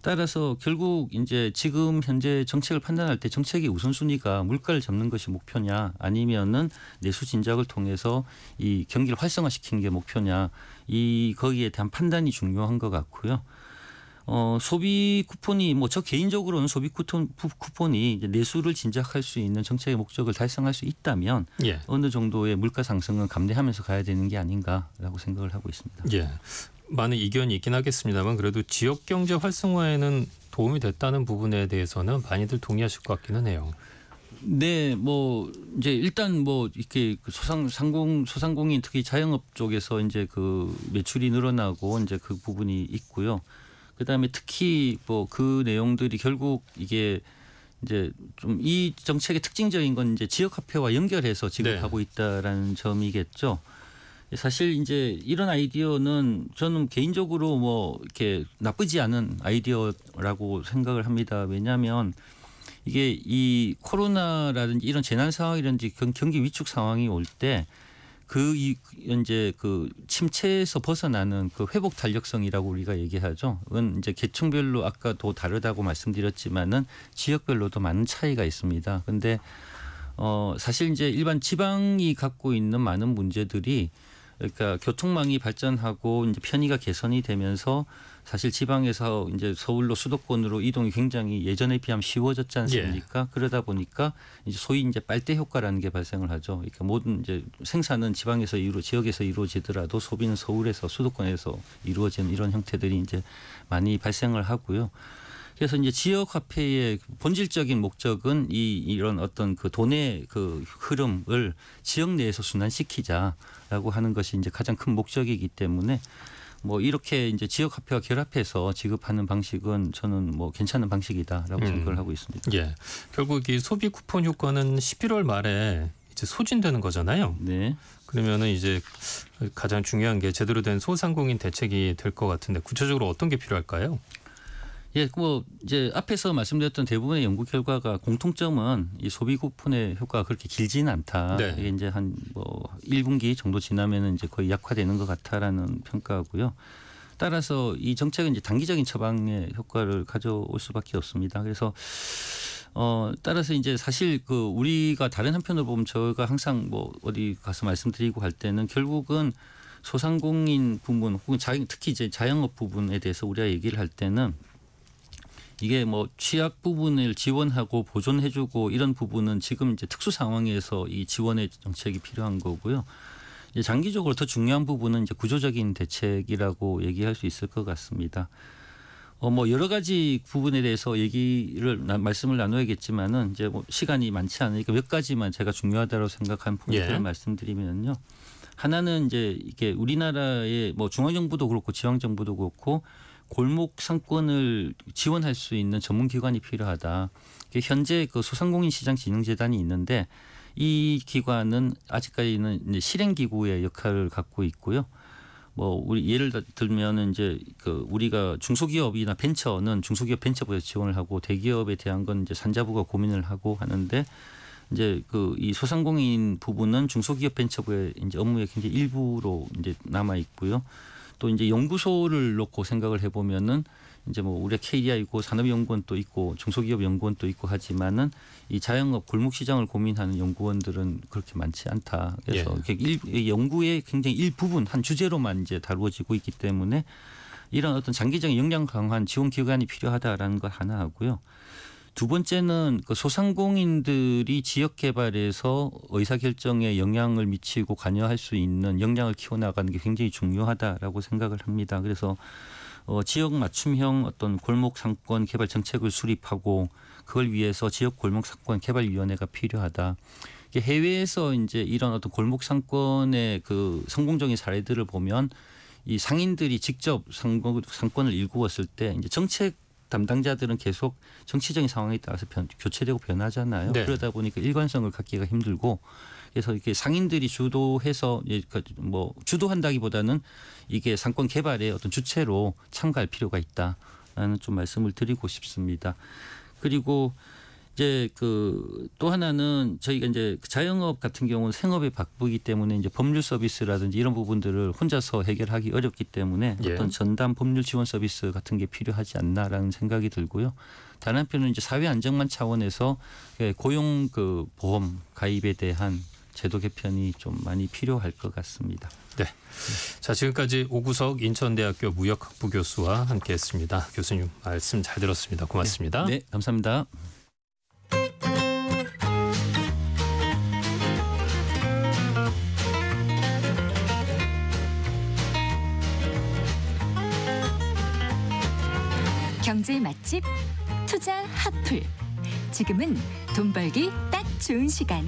따라서 결국 이제 지금 현재 정책을 판단할 때 정책의 우선순위가 물가를 잡는 것이 목표냐 아니면은 내수 진작을 통해서 이 경기를 활성화시키는 게 목표냐 거기에 대한 판단이 중요한 것 같고요. 소비 쿠폰이 뭐 저 개인적으로는 소비 쿠폰이 이제 내수를 진작할 수 있는 정책의 목적을 달성할 수 있다면 어느 정도의 물가 상승은 감내하면서 가야 되는 게 아닌가라고 생각을 하고 있습니다. 예. 많은 이견이 있긴 하겠습니다만 그래도 지역 경제 활성화에는 도움이 됐다는 부분에 대해서는 많이들 동의하실 것 같기는 해요. 네, 뭐 이제 일단 뭐 이렇게 소상공인 특히 자영업 쪽에서 이제 그 매출이 늘어나고 이제 그 부분이 있고요. 그다음에 특히 뭐 그 내용들이 결국 이게 이제 좀 이 정책의 특징적인 건 이제 지역 화폐와 연결해서 지급하고 있다라는 점이겠죠. 사실 이제 이런 아이디어는 저는 개인적으로 뭐 이렇게 나쁘지 않은 아이디어라고 생각을 합니다. 왜냐하면 이게 이 코로나라든지 이런 재난 상황이라든지 경기 위축 상황이 올 때 이제 그 침체에서 벗어나는 그 회복 탄력성이라고 우리가 얘기하죠. 그건 이제 계층별로 아까도 다르다고 말씀드렸지만은 지역별로도 많은 차이가 있습니다. 근데 사실 이제 일반 지방이 갖고 있는 많은 문제들이 그러니까 교통망이 발전하고 이제 편의가 개선이 되면서 사실 지방에서 이제 서울로 수도권으로 이동이 굉장히 예전에 비하면 쉬워졌지 않습니까? 그러다 보니까 이제 소위 이제 빨대 효과라는 게 발생을 하죠. 그러니까 모든 이제 생산은 지역에서 이루어지더라도 소비는 서울에서 수도권에서 이루어지는 이런 형태들이 이제 많이 발생을 하고요. 그래서 이제 지역 화폐의 본질적인 목적은 이런 어떤 그 돈의 그 흐름을 지역 내에서 순환시키자라고 하는 것이 이제 가장 큰 목적이기 때문에 뭐 이렇게 이제 지역 화폐와 결합해서 지급하는 방식은 저는 뭐 괜찮은 방식이다라고 생각을 하고 있습니다. 예. 결국 이 소비 쿠폰 효과는 11월 말에 이제 소진되는 거잖아요. 네. 그러면은 이제 가장 중요한 게 제대로 된 소상공인 대책이 될 것 같은데 구체적으로 어떤 게 필요할까요? 예, 뭐 이제 앞에서 말씀드렸던 대부분의 연구 결과가 공통점은 이 소비 쿠폰의 효과가 그렇게 길지는 않다. 네. 이게 이제 한 뭐 1분기 정도 지나면은 이제 거의 약화되는 것 같다라는 평가고요. 따라서 이 정책은 이제 단기적인 처방의 효과를 가져올 수밖에 없습니다. 그래서 따라서 이제 사실 그 우리가 다른 한편으로 보면 저희가 항상 뭐 어디 가서 말씀드리고 할 때는 결국은 소상공인 부분 혹은 특히 이제 자영업 부분에 대해서 우리가 얘기를 할 때는 이게 뭐 취약 부분을 지원하고 보존해주고 이런 부분은 지금 이제 특수 상황에서 이 지원의 정책이 필요한 거고요. 이제 장기적으로 더 중요한 부분은 이제 구조적인 대책이라고 얘기할 수 있을 것 같습니다. 뭐 여러 가지 부분에 대해서 말씀을 나눠야겠지만은 이제 뭐 시간이 많지 않으니까 몇 가지만 제가 중요하다고 생각한 포인트를 말씀드리면요. 하나는 이제 이게 우리나라의 뭐 중앙정부도 그렇고 지방정부도 그렇고 골목 상권을 지원할 수 있는 전문기관이 필요하다. 현재 그 소상공인 시장 진흥재단이 있는데 이 기관은 아직까지는 이제 실행기구의 역할을 갖고 있고요. 뭐 우리 예를 들면은 이제 그 우리가 중소기업이나 벤처는 중소기업 벤처부에서 지원을 하고 대기업에 대한 건 이제 산자부가 고민을 하고 하는데 이제 그 이 소상공인 부분은 중소기업 벤처부의 이제 업무의 굉장히 일부로 이제 남아 있고요. 또 이제 연구소를 놓고 생각을 해보면은 이제 뭐 우리가 KDI고 산업연구원도 있고 중소기업 연구원도 있고 하지만은 이 자영업 골목시장을 고민하는 연구원들은 그렇게 많지 않다. 그래서 연구의 굉장히 일부분 한 주제로만 이제 다루어지고 있기 때문에 이런 어떤 장기적인 역량 강한 지원 기관이 필요하다라는 것 하나 하고요. 두 번째는 그 소상공인들이 지역 개발에서 의사결정에 영향을 미치고 관여할 수 있는 역량을 키워나가는 게 굉장히 중요하다라고 생각을 합니다. 그래서 지역 맞춤형 어떤 골목 상권 개발 정책을 수립하고 그걸 위해서 지역 골목 상권 개발위원회가 필요하다. 해외에서 이제 이런 어떤 골목 상권의 그 성공적인 사례들을 보면 이 상인들이 직접 상권을 일구었을 때 이제 정책 담당자들은 계속 정치적인 상황에 따라서 교체되고 변하잖아요. 네. 그러다 보니까 일관성을 갖기가 힘들고 그래서 이렇게 상인들이 주도해서 뭐 주도한다기보다는 이게 상권 개발의 어떤 주체로 참가할 필요가 있다라는 좀 말씀을 드리고 싶습니다. 그리고 이제 그 또 하나는 저희가 이제 자영업 같은 경우는 생업에 바쁘기 때문에 이제 법률 서비스라든지 이런 부분들을 혼자서 해결하기 어렵기 때문에 어떤 전담 법률 지원 서비스 같은 게 필요하지 않나라는 생각이 들고요. 다른 한편은 이제 사회 안정망 차원에서 고용 그 보험 가입에 대한 제도 개편이 좀 많이 필요할 것 같습니다. 네. 자, 지금까지 오구석 인천대학교 무역학부 교수와 함께했습니다. 교수님 말씀 잘 들었습니다. 고맙습니다. 네, 감사합니다. 경제 맛집 투자 핫플. 지금은 돈 벌기 딱 좋은 시간.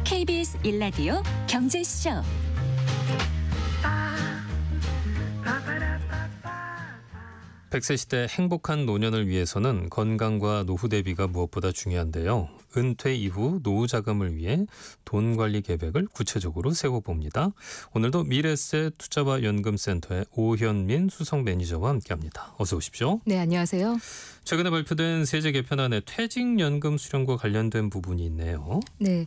KBS 1라디오 경제쇼. 백세 시대 행복한 노년을 위해서는 건강과 노후 대비가 무엇보다 중요한데요. 은퇴 이후 노후 자금을 위해 돈 관리 계획을 구체적으로 세워봅니다. 오늘도 미래세 투자와 연금센터의 오현민 수석 매니저와 함께합니다. 어서 오십시오. 네, 안녕하세요. 최근에 발표된 세제 개편안에 퇴직연금 수령과 관련된 부분이 있네요. 네,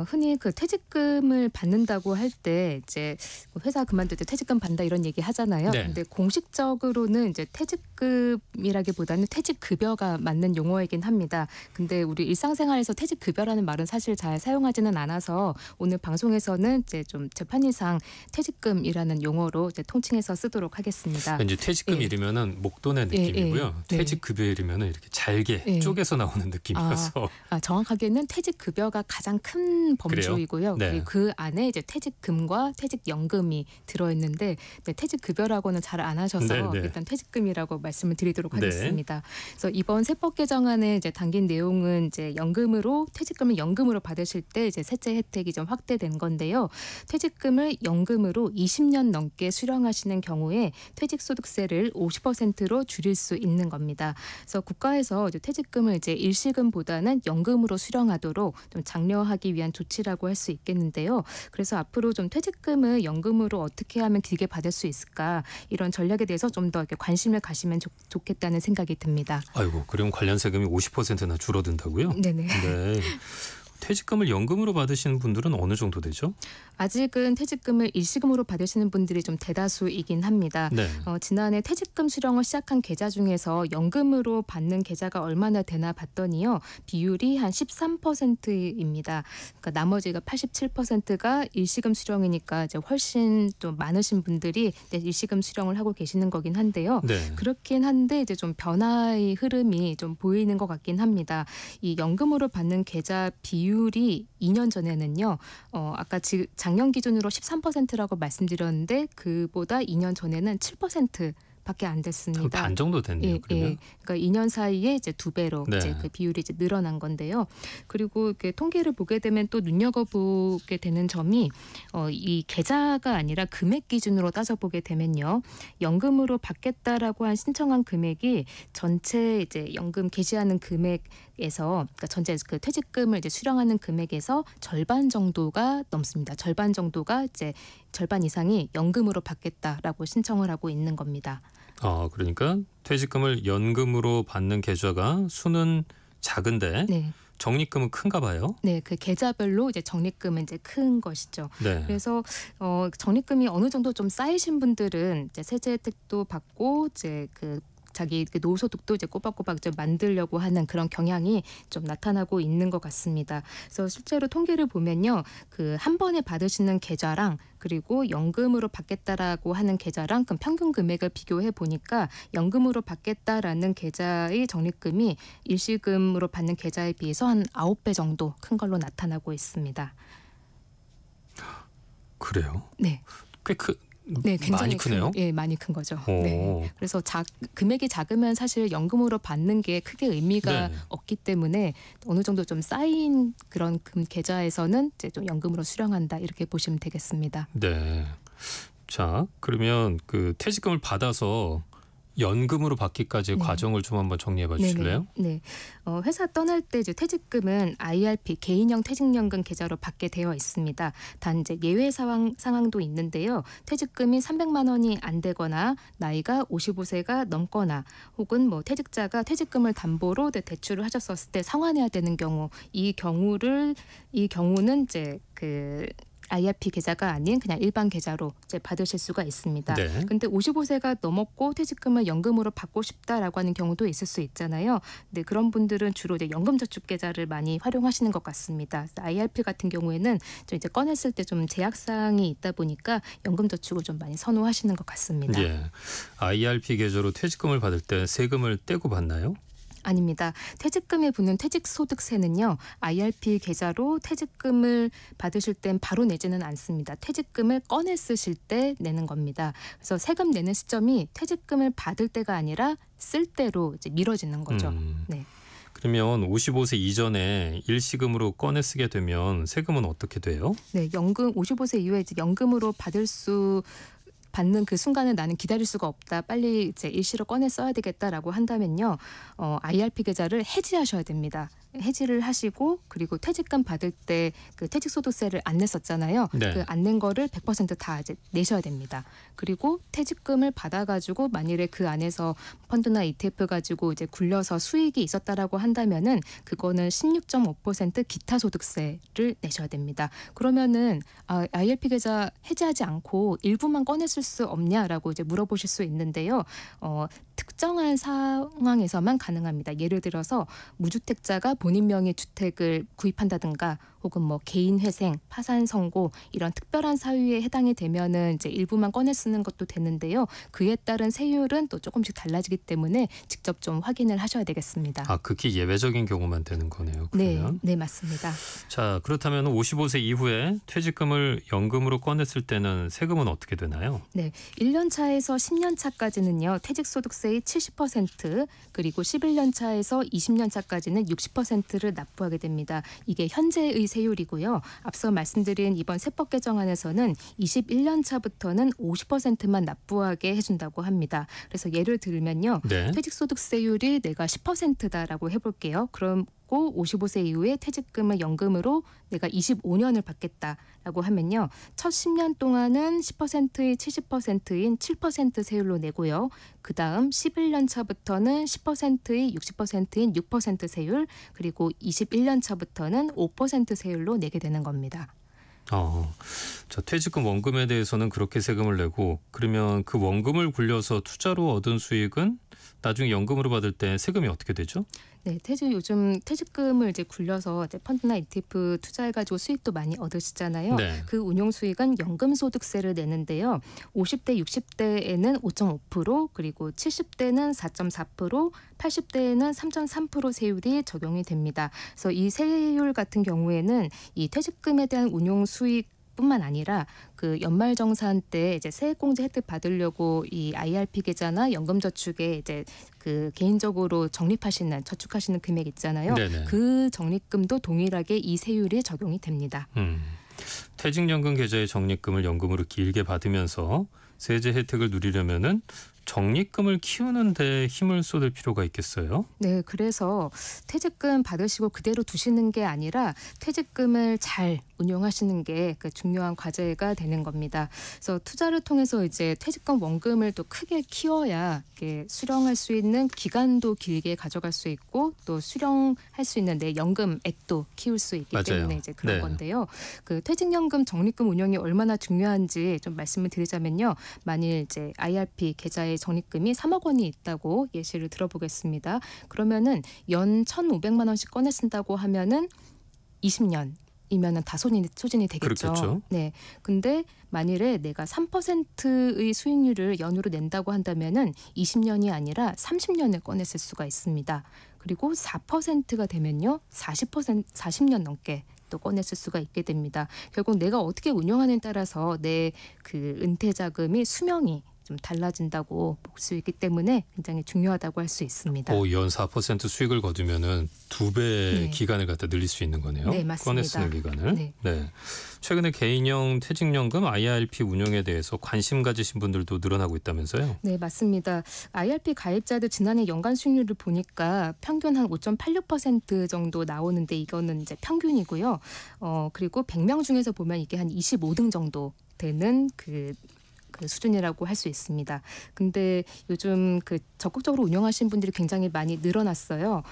흔히 그 퇴직금을 받는다고 할 때 이제 회사 그만둘 때 퇴직금 받는다 이런 얘기 하잖아요. 네. 근데 공식적으로는 이제 퇴직금이라기보다는 퇴직급여가 맞는 용어이긴 합니다. 근데 우리 일상생활에서 퇴직급여라는 말은 사실 잘 사용하지는 않아서 오늘 방송에서는 이제 좀 재판이상 퇴직금이라는 용어로 이제 통칭해서 쓰도록 하겠습니다. 왠지 퇴직금 예. 이르면은 목돈의 느낌이고요. 네. 퇴직급여 이르면은 이렇게 잘게 쪼개서 나오는 느낌이어서. 정확하게는 퇴직급여가 가장 큰 범주이고요. 네. 그리고 그 안에 이제 퇴직금과 퇴직연금이 들어있는데 네, 퇴직급여라고는 잘 안 하셔서 네. 일단 퇴직금이라고 말씀을 드리도록 네. 하겠습니다. 그래서 이번 세법 개정안에 이제 담긴 내용은 이제 연금으로 퇴직금을 연금으로 받으실 때 이제 세제 혜택이 좀 확대된 건데요. 퇴직금을 연금으로 20년 넘게 수령하시는 경우에 퇴직소득세를 50%로 줄일 수 있는 겁니다. 그래서 국가에서 이제 퇴직금을 이제 일시금보다는 연금으로 수령하도록 좀 장려하기 위한 조치라고 할 수 있겠는데요. 그래서 앞으로 좀 퇴직금을 연금으로 어떻게 하면 길게 받을 수 있을까 이런 전략에 대해서 좀 더 관심을 가시면 좋겠다는 생각이 듭니다. 아이고, 그럼 관련 세금이 50%나 줄어든다고요? 네네. 네. 퇴직금을 연금으로 받으시는 분들은 어느 정도 되죠? 아직은 퇴직금을 일시금으로 받으시는 분들이 좀 대다수이긴 합니다. 네. 지난해 퇴직금 수령을 시작한 계좌 중에서 연금으로 받는 계좌가 얼마나 되나 봤더니요. 비율이 한 13%입니다. 그러니까 나머지가 87%가 일시금 수령이니까 이제 훨씬 좀 많으신 분들이 일시금 수령을 하고 계시는 거긴 한데요. 네. 그렇긴 한데 이제 좀 변화의 흐름이 좀 보이는 것 같긴 합니다. 이 연금으로 받는 계좌 비율이 2년 전에는요. 아까 작년 기준으로 13%라고 말씀드렸는데 그보다 2년 전에는 7%밖에 안 됐습니다. 반 정도 됐네요. 그러면. 예. 그러니까 2년 사이에 이제 2배로 네. 이제 그 비율이 이제 늘어난 건데요. 그리고 이렇게 통계를 보게 되면 또 눈여겨보게 되는 점이 이 계좌가 아니라 금액 기준으로 따져보게 되면요, 연금으로 받겠다라고 한 신청한 금액이 전체 이제 연금 개시하는 금액에서, 그러니까 전체 그 퇴직금을 이제 수령하는 금액에서 절반 정도가 넘습니다. 절반 정도가 이제 절반 이상이 연금으로 받겠다라고 신청을 하고 있는 겁니다. 그러니까 퇴직금을 연금으로 받는 계좌가 수는 작은데 네. 적립금은 큰가 봐요. 네, 그 계좌별로 이제 적립금은 이제 큰 것이죠. 네. 그래서 적립금이 어느 정도 좀 쌓이신 분들은 이제 세제 혜택도 받고 이제 자기 노후소득도 이제 꼬박꼬박 좀 만들려고 하는 그런 경향이 좀 나타나고 있는 것 같습니다. 그래서 실제로 통계를 보면요, 그 한 번에 받으시는 계좌랑 그리고 연금으로 받겠다라고 하는 계좌랑 그 평균 금액을 비교해 보니까 연금으로 받겠다라는 계좌의 적립금이 일시금으로 받는 계좌에 비해서 한 9배 정도 큰 걸로 나타나고 있습니다. 그래요? 네. 꽤 네, 굉장히 많이 크네요. 많이 큰 거죠. 오. 네. 그래서 금액이 작으면 사실 연금으로 받는 게 크게 의미가 네. 없기 때문에 어느 정도 좀 쌓인 그런 계좌에서는 이제 좀 연금으로 수령한다 이렇게 보시면 되겠습니다. 네. 자, 그러면 그 퇴직금을 받아서 연금으로 받기까지의 네. 과정을 좀 한번 정리해봐 주실래요? 네. 회사 떠날 때 이제 퇴직금은 IRP 개인형 퇴직연금 계좌로 받게 되어 있습니다. 단 이제 예외 상황도 있는데요. 퇴직금이 300만 원이 안 되거나 나이가 55세가 넘거나 혹은 뭐 퇴직자가 퇴직금을 담보로 대출을 하셨었을 때 상환해야 되는 경우, 이 경우는 이제 IRP 계좌가 아닌 그냥 일반 계좌로 이제 받으실 수가 있습니다. 네. 근데 55세가 넘었고 퇴직금을 연금으로 받고 싶다라고 하는 경우도 있을 수 있잖아요. 근데 그런 분들은 주로 이제 연금저축 계좌를 많이 활용하시는 것 같습니다. IRP 같은 경우에는 좀 이제 꺼냈을 때 좀 제약사항이 있다 보니까 연금저축을 좀 많이 선호하시는 것 같습니다. 예. IRP 계좌로 퇴직금을 받을 때 세금을 떼고 받나요? 아닙니다. 퇴직금에 붙는 퇴직소득세는요, IRP 계좌로 퇴직금을 받으실 땐 바로 내지는 않습니다. 퇴직금을 꺼내 쓰실 때 내는 겁니다. 그래서 세금 내는 시점이 퇴직금을 받을 때가 아니라 쓸 때로 이제 미뤄지는 거죠. 네. 그러면 55세 이전에 일시금으로 꺼내 쓰게 되면 세금은 어떻게 돼요? 네, 55세 이후에 이제 연금으로 받는 그 순간을 나는 기다릴 수가 없다. 빨리 이제 일시로 꺼내 써야 되겠다라고 한다면요, IRP 계좌를 해지하셔야 됩니다. 해지를 하시고 그리고 퇴직금 받을 때 그 퇴직소득세를 안 냈었잖아요. 네. 그 안 낸 거를 100% 다 이제 내셔야 됩니다. 그리고 퇴직금을 받아가지고 만일에 그 안에서 펀드나 ETF 가지고 이제 굴려서 수익이 있었다라고 한다면은 그거는 16.5% 기타 소득세를 내셔야 됩니다. 그러면은 IRP 계좌 해지하지 않고 일부만 꺼냈을 수 없냐라고 이제 물어보실 수 있는데요. 특정한 상황에서만 가능합니다. 예를 들어서 무주택자가 본인 명의 주택을 구입한다든가 혹은 뭐 개인 회생, 파산 선고 이런 특별한 사유에 해당이 되면은 이제 일부만 꺼내 쓰는 것도 되는데요. 그에 따른 세율은 또 조금씩 달라지기 때문에 직접 좀 확인을 하셔야 되겠습니다. 극히 예외적인 경우만 되는 거네요. 그러면. 네, 맞습니다. 자, 그렇다면 55세 이후에 퇴직금을 연금으로 꺼냈을 때는 세금은 어떻게 되나요? 네, 1년 차에서 10년 차까지는요. 퇴직소득세의 70% 그리고 11년 차에서 20년 차까지는 60%를 납부하게 됩니다. 이게 현재의 세율이고요. 앞서 말씀드린 이번 세법 개정안에서는 21년 차부터는 50%만 납부하게 해준다고 합니다. 그래서 예를 들면요. 네. 퇴직소득세율이 내가 10%다라고 해볼게요. 그럼 55세 이후에 퇴직금을 연금으로 내가 25년을 받겠다라고 하면요. 첫 10년 동안은 10%의 70%인 7% 세율로 내고요. 그다음 11년 차부터는 10%의 60%인 6% 세율 그리고 21년 차부터는 5% 세율로 내게 되는 겁니다. 자, 퇴직금 원금에 대해서는 그렇게 세금을 내고 그러면 그 원금을 굴려서 투자로 얻은 수익은 나중에 연금으로 받을 때 세금이 어떻게 되죠? 네, 요즘 퇴직금을 이제 굴려서 이제 펀드나 ETF 투자해가지고 수익도 많이 얻으시잖아요. 네. 그 운용 수익은 연금소득세를 내는데요. 50대, 60대에는 5.5%, 그리고 70대는 4.4%, 80대에는 3.3% 세율이 적용이 됩니다. 그래서 이 세율 같은 경우에는 이 퇴직금에 대한 운용 수익 뿐만 아니라 그 연말정산 때 이제 세액공제 혜택 받으려고 이 IRP 계좌나 연금저축에 이제 그 개인적으로 저축하시는 금액 있잖아요. 네네. 그 적립금도 동일하게 이 세율이 적용이 됩니다. 퇴직연금 계좌의 적립금을 연금으로 길게 받으면서 세제 혜택을 누리려면은 적립금을 키우는 데 힘을 쏟을 필요가 있겠어요? 네, 그래서 퇴직금 받으시고 그대로 두시는 게 아니라 퇴직금을 잘 운용하시는 게 그 중요한 과제가 되는 겁니다. 그래서 투자를 통해서 이제 퇴직금 원금을 또 크게 키워야 이렇게 수령할 수 있는 기간도 길게 가져갈 수 있고 또 수령할 수 있는 내 연금액도 키울 수 있기 맞아요. 때문에 이제 그런 네. 건데요. 그 퇴직연금 적립금 운용이 얼마나 중요한지 좀 말씀을 드리자면요. 만일 이제 IRP 계좌에 적립금이 3억 원이 있다고 예시를 들어보겠습니다. 그러면은 연 1,500만 원씩 꺼내 쓴다고 하면은 20년이면은 다 소진이 되겠죠. 그렇겠죠. 네. 근데 만일에 내가 3%의 수익률을 연으로 낸다고 한다면은 20년이 아니라 30년을 꺼내 쓸 수가 있습니다. 그리고 4%가 되면요. 40년 넘게 또 꺼냈을 수가 있게 됩니다. 결국 내가 어떻게 운영하느냐에 따라서 내 그 은퇴 자금이 수명이 좀 달라진다고 볼 수 있기 때문에 굉장히 중요하다고 할 수 있습니다. 연 4% 수익을 거두면은 2배 네. 기간을 갖다 늘릴 수 있는 거네요. 네, 맞습니다. 꺼내 쓰는 기간을. 네. 최근에 개인형 퇴직연금 IRP 운용에 대해서 관심 가지신 분들도 늘어나고 있다면서요? 네, 맞습니다. IRP 가입자들 지난해 연간 수익률을 보니까 평균 한 5.86% 정도 나오는데 이거는 이제 평균이고요. 그리고 100명 중에서 보면 이게 한 25등 정도 되는 그 수준이라고 할 수 있습니다. 근데 요즘 그 적극적으로 운영하시는 분들이 굉장히 많이 늘어났어요.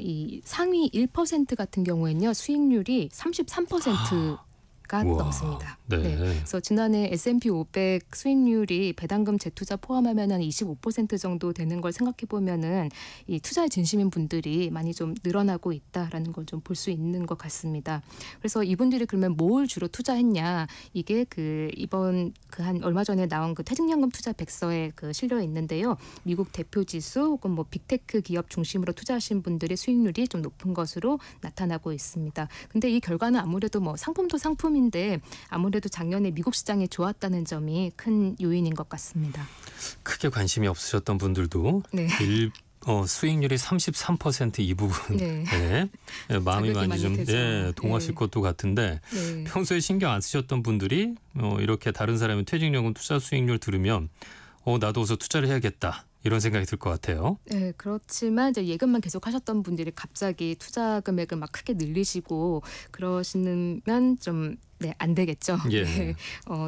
이 상위 1% 같은 경우에는요. 수익률이 33%가 넘습니다. 네. 그래서 지난해 S&P 500 수익률이 배당금 재투자 포함하면 한 25% 정도 되는 걸 생각해 보면은 이 투자에 진심인 분들이 많이 좀 늘어나고 있다라는 걸 좀 볼 수 있는 것 같습니다. 그래서 이분들이 그러면 뭘 주로 투자했냐? 이게 그 이번 그 한 얼마 전에 나온 그 퇴직연금 투자 백서에 그 실려 있는데요. 미국 대표 지수 혹은 뭐 빅테크 기업 중심으로 투자하신 분들의 수익률이 좀 높은 것으로 나타나고 있습니다. 근데 이 결과는 아무래도 뭐 상품도 상품인데 아무래도 작년에 미국 시장이 좋았다는 점이 큰 요인인 것 같습니다. 크게 관심이 없으셨던 분들도 네. 수익률이 33% 이 부분 네. 마음이 자극이 많이 좀 되죠. 동하실 네. 것도 같은데 네. 평소에 신경 안 쓰셨던 분들이 이렇게 다른 사람의 퇴직연금 투자 수익률 들으면 나도 어서 투자를 해야겠다 이런 생각이 들 것 같아요. 네, 그렇지만 이제 예금만 계속 하셨던 분들이 갑자기 투자 금액을 막 크게 늘리시고 그러시면 좀 안 되겠죠. 예. 네.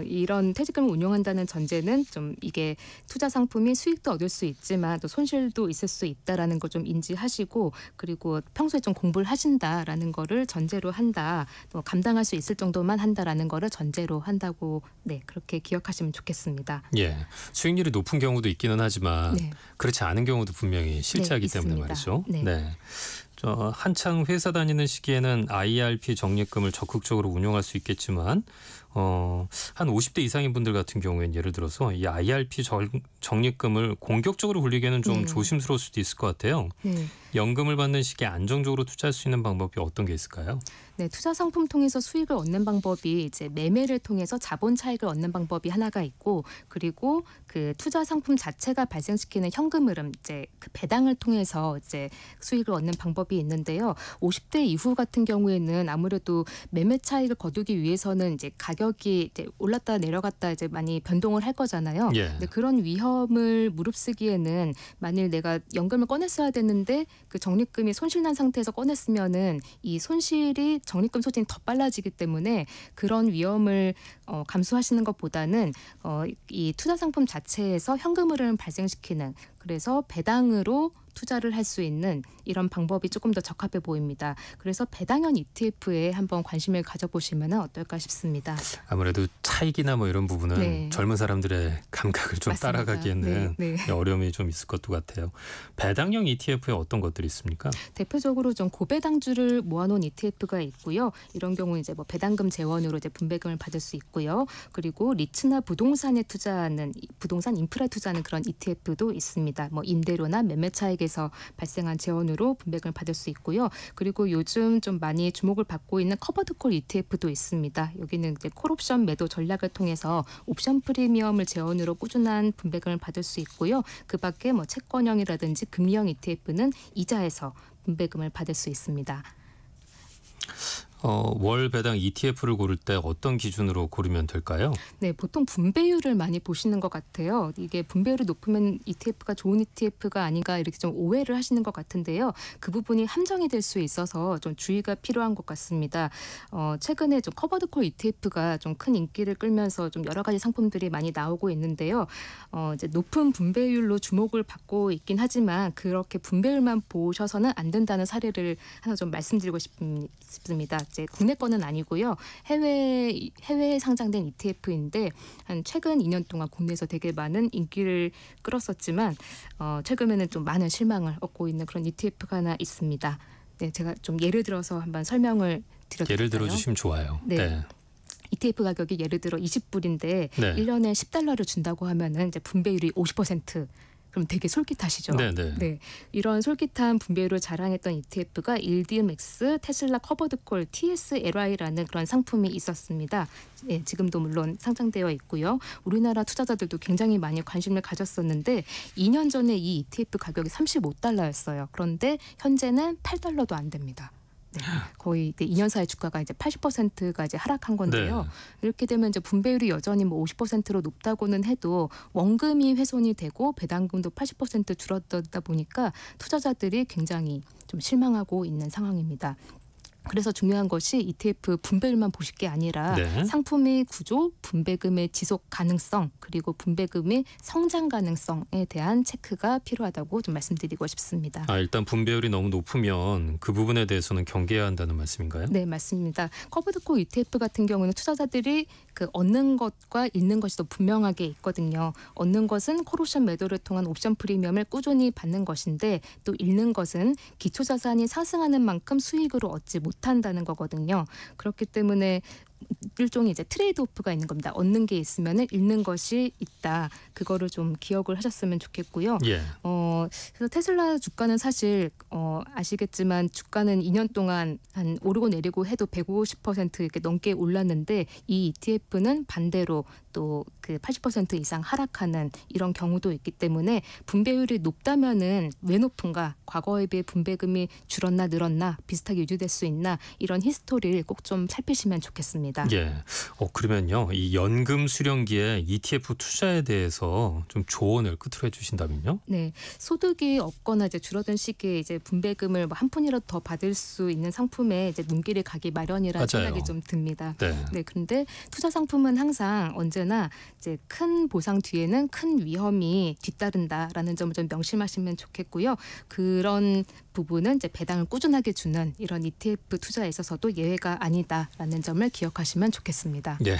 이런 퇴직금을 운용한다는 전제는 좀 이게 투자 상품이 수익도 얻을 수 있지만 또 손실도 있을 수 있다라는 걸 좀 인지하시고 그리고 평소에 좀 공부를 하신다라는 거를 전제로 한다. 또 감당할 수 있을 정도만 한다라는 거를 전제로 한다고 그렇게 기억하시면 좋겠습니다. 예. 수익률이 높은 경우도 있기는 하지만 네. 그렇지 않은 경우도 분명히 실제하기 때문에 있습니다. 말이죠. 네. 한창 회사 다니는 시기에는 IRP 적립금을 적극적으로 운용할 수 있겠지만 한 50대 이상인 분들 같은 경우에는 예를 들어서 이 IRP 적립금을 공격적으로 굴리기에는 좀 조심스러울 수도 있을 것 같아요. 네. 연금을 받는 시기에 안정적으로 투자할 수 있는 방법이 어떤 게 있을까요? 네, 투자 상품 통해서 수익을 얻는 방법이 이제 매매를 통해서 자본 차익을 얻는 방법이 하나가 있고 그리고 그 투자 상품 자체가 발생시키는 현금 흐름 이제 그 배당을 통해서 이제 수익을 얻는 방법이 있는데요. 50대 이후 같은 경우에는 아무래도 매매 차익을 거두기 위해서는 이제 가격이 이제 올랐다 내려갔다 이제 많이 변동을 할 거잖아요. 예. 근데 그런 위험을 무릅쓰기에는 만일 내가 연금을 꺼냈어야 됐는데 그 적립금이 손실난 상태에서 꺼냈으면은 이 손실이 적립금 소진이 더 빨라지기 때문에 그런 위험을 감수하시는 것보다는 이 투자 상품 자체에서 현금 흐름을 발생시키는 그래서 배당으로 투자를 할 수 있는 이런 방법이 조금 더 적합해 보입니다. 그래서 배당형 ETF에 한번 관심을 가져보시면 어떨까 싶습니다. 아무래도 차익이나 뭐 이런 부분은 네. 젊은 사람들의 감각을 좀 맞습니다. 따라가기에는 네. 어려움이 좀 있을 것도 같아요. 배당형 ETF에 어떤 것들이 있습니까? 대표적으로 좀 고배당주를 모아놓은 ETF가 있고요. 이런 경우 이제 뭐 배당금 재원으로 이제 분배금을 받을 수 있고요. 그리고 리츠나 부동산에 투자하는 부동산 인프라 투자하는 그런 ETF도 있습니다. 뭐 임대료나 매매 차익에서 발생한 재원으로 분배금을 받을 수 있고요. 그리고 요즘 좀 많이 주목을 받고 있는 커버드콜 ETF도 있습니다. 여기는 이제 콜옵션 매도 전략을 통해서 옵션 프리미엄을 재원으로 꾸준한 분배금을 받을 수 있고요. 그밖에 뭐 채권형이라든지 금리형 ETF는 이자에서 분배금을 받을 수 있습니다. 월 배당 ETF를 고를 때 어떤 기준으로 고르면 될까요? 네, 보통 분배율을 많이 보시는 것 같아요. 이게 분배율이 높으면 ETF가 좋은 ETF가 아닌가 이렇게 좀 오해를 하시는 것 같은데요. 그 부분이 함정이 될 수 있어서 좀 주의가 필요한 것 같습니다. 최근에 좀 커버드콜 ETF가 좀 큰 인기를 끌면서 좀 여러 가지 상품들이 많이 나오고 있는데요. 이제 높은 분배율로 주목을 받고 있긴 하지만 그렇게 분배율만 보셔서는 안 된다는 사례를 하나 좀 말씀드리고 싶습니다. 이제 국내 거는 아니고요. 해외에 상장된 ETF인데 한 최근 2년 동안 국내에서 되게 많은 인기를 끌었었지만 최근에는 좀 많은 실망을 얻고 있는 그런 ETF가 하나 있습니다. 네, 제가 좀 예를 들어서 한번 설명을 드려도 예를 될까요? 들어주시면 좋아요. 네. ETF 가격이 예를 들어 20불인데 네. 1년에 10달러를 준다고 하면은 이제 분배율이 50%. 그럼 되게 솔깃하시죠. 네네. 네, 이런 솔깃한 분배율을 자랑했던 ETF가 일디맥스 테슬라 커버드콜 TSLI라는 그런 상품이 있었습니다. 네, 지금도 물론 상장되어 있고요. 우리나라 투자자들도 굉장히 많이 관심을 가졌었는데 2년 전에 이 ETF 가격이 35달러였어요. 그런데 현재는 8달러도 안 됩니다. 네, 거의 2년 사이 주가가 이제 80%가 이제 하락한 건데요. 네. 이렇게 되면 이제 분배율이 여전히 뭐 50%로 높다고는 해도 원금이 훼손이 되고 배당금도 80% 줄어들다 보니까 투자자들이 굉장히 좀 실망하고 있는 상황입니다. 그래서 중요한 것이 ETF 분배율만 보실 게 아니라 네. 상품의 구조, 분배금의 지속 가능성, 그리고 분배금의 성장 가능성에 대한 체크가 필요하다고 좀 말씀드리고 싶습니다. 일단 분배율이 너무 높으면 그 부분에 대해서는 경계해야 한다는 말씀인가요? 네, 맞습니다. 커버드콜 ETF 같은 경우는 투자자들이 그 얻는 것과 잃는 것이 더 분명하게 있거든요. 얻는 것은 콜옵션 매도를 통한 옵션 프리미엄을 꾸준히 받는 것인데 또 잃는 것은 기초자산이 상승하는 만큼 수익으로 얻지 못한다는 거거든요. 그렇기 때문에 일종의 이제 트레이드 오프가 있는 겁니다. 얻는 게 있으면 잃는 것이 있다. 그거를 좀 기억을 하셨으면 좋겠고요. 예. 그래서 테슬라 주가는 사실 아시겠지만 주가는 2년 동안 한 오르고 내리고 해도 150% 이렇게 넘게 올랐는데 이 ETF는 반대로 또 그 80% 이상 하락하는 이런 경우도 있기 때문에 분배율이 높다면은 왜 높은가, 과거에 비해 분배금이 줄었나 늘었나, 비슷하게 유지될 수 있나, 이런 히스토리를 꼭 좀 살피시면 좋겠습니다. 예. 그러면요, 이 연금 수령기에 ETF 투자에 대해서 좀 조언을 끝으로 해주신다면요? 네, 소득이 없거나 이제 줄어든 시기에 이제 분배금을 뭐 한 푼이라도 더 받을 수 있는 상품에 이제 눈길을 가기 마련이라는 맞아요. 생각이 좀 듭니다. 네. 네, 그런데 투자 상품은 항상 언제나 이제 큰 보상 뒤에는 큰 위험이 뒤따른다라는 점을 좀 명심하시면 좋겠고요. 그런 부분은 이제 배당을 꾸준하게 주는 이런 ETF 투자에 있어서도 예외가 아니다라는 점을 기억하시면 좋겠습니다. 예.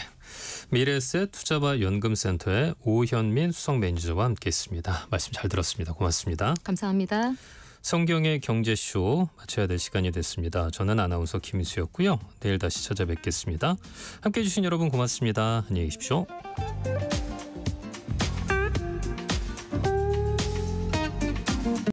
미래에셋 투자바 연금센터의 오현민 수석 매니저와 함께했습니다. 말씀 잘 들었습니다. 고맙습니다. 감사합니다. 성경의 경제쇼 마쳐야 될 시간이 됐습니다. 저는 아나운서 김희수였고요. 내일 다시 찾아뵙겠습니다. 함께해 주신 여러분 고맙습니다. 안녕히 계십시오.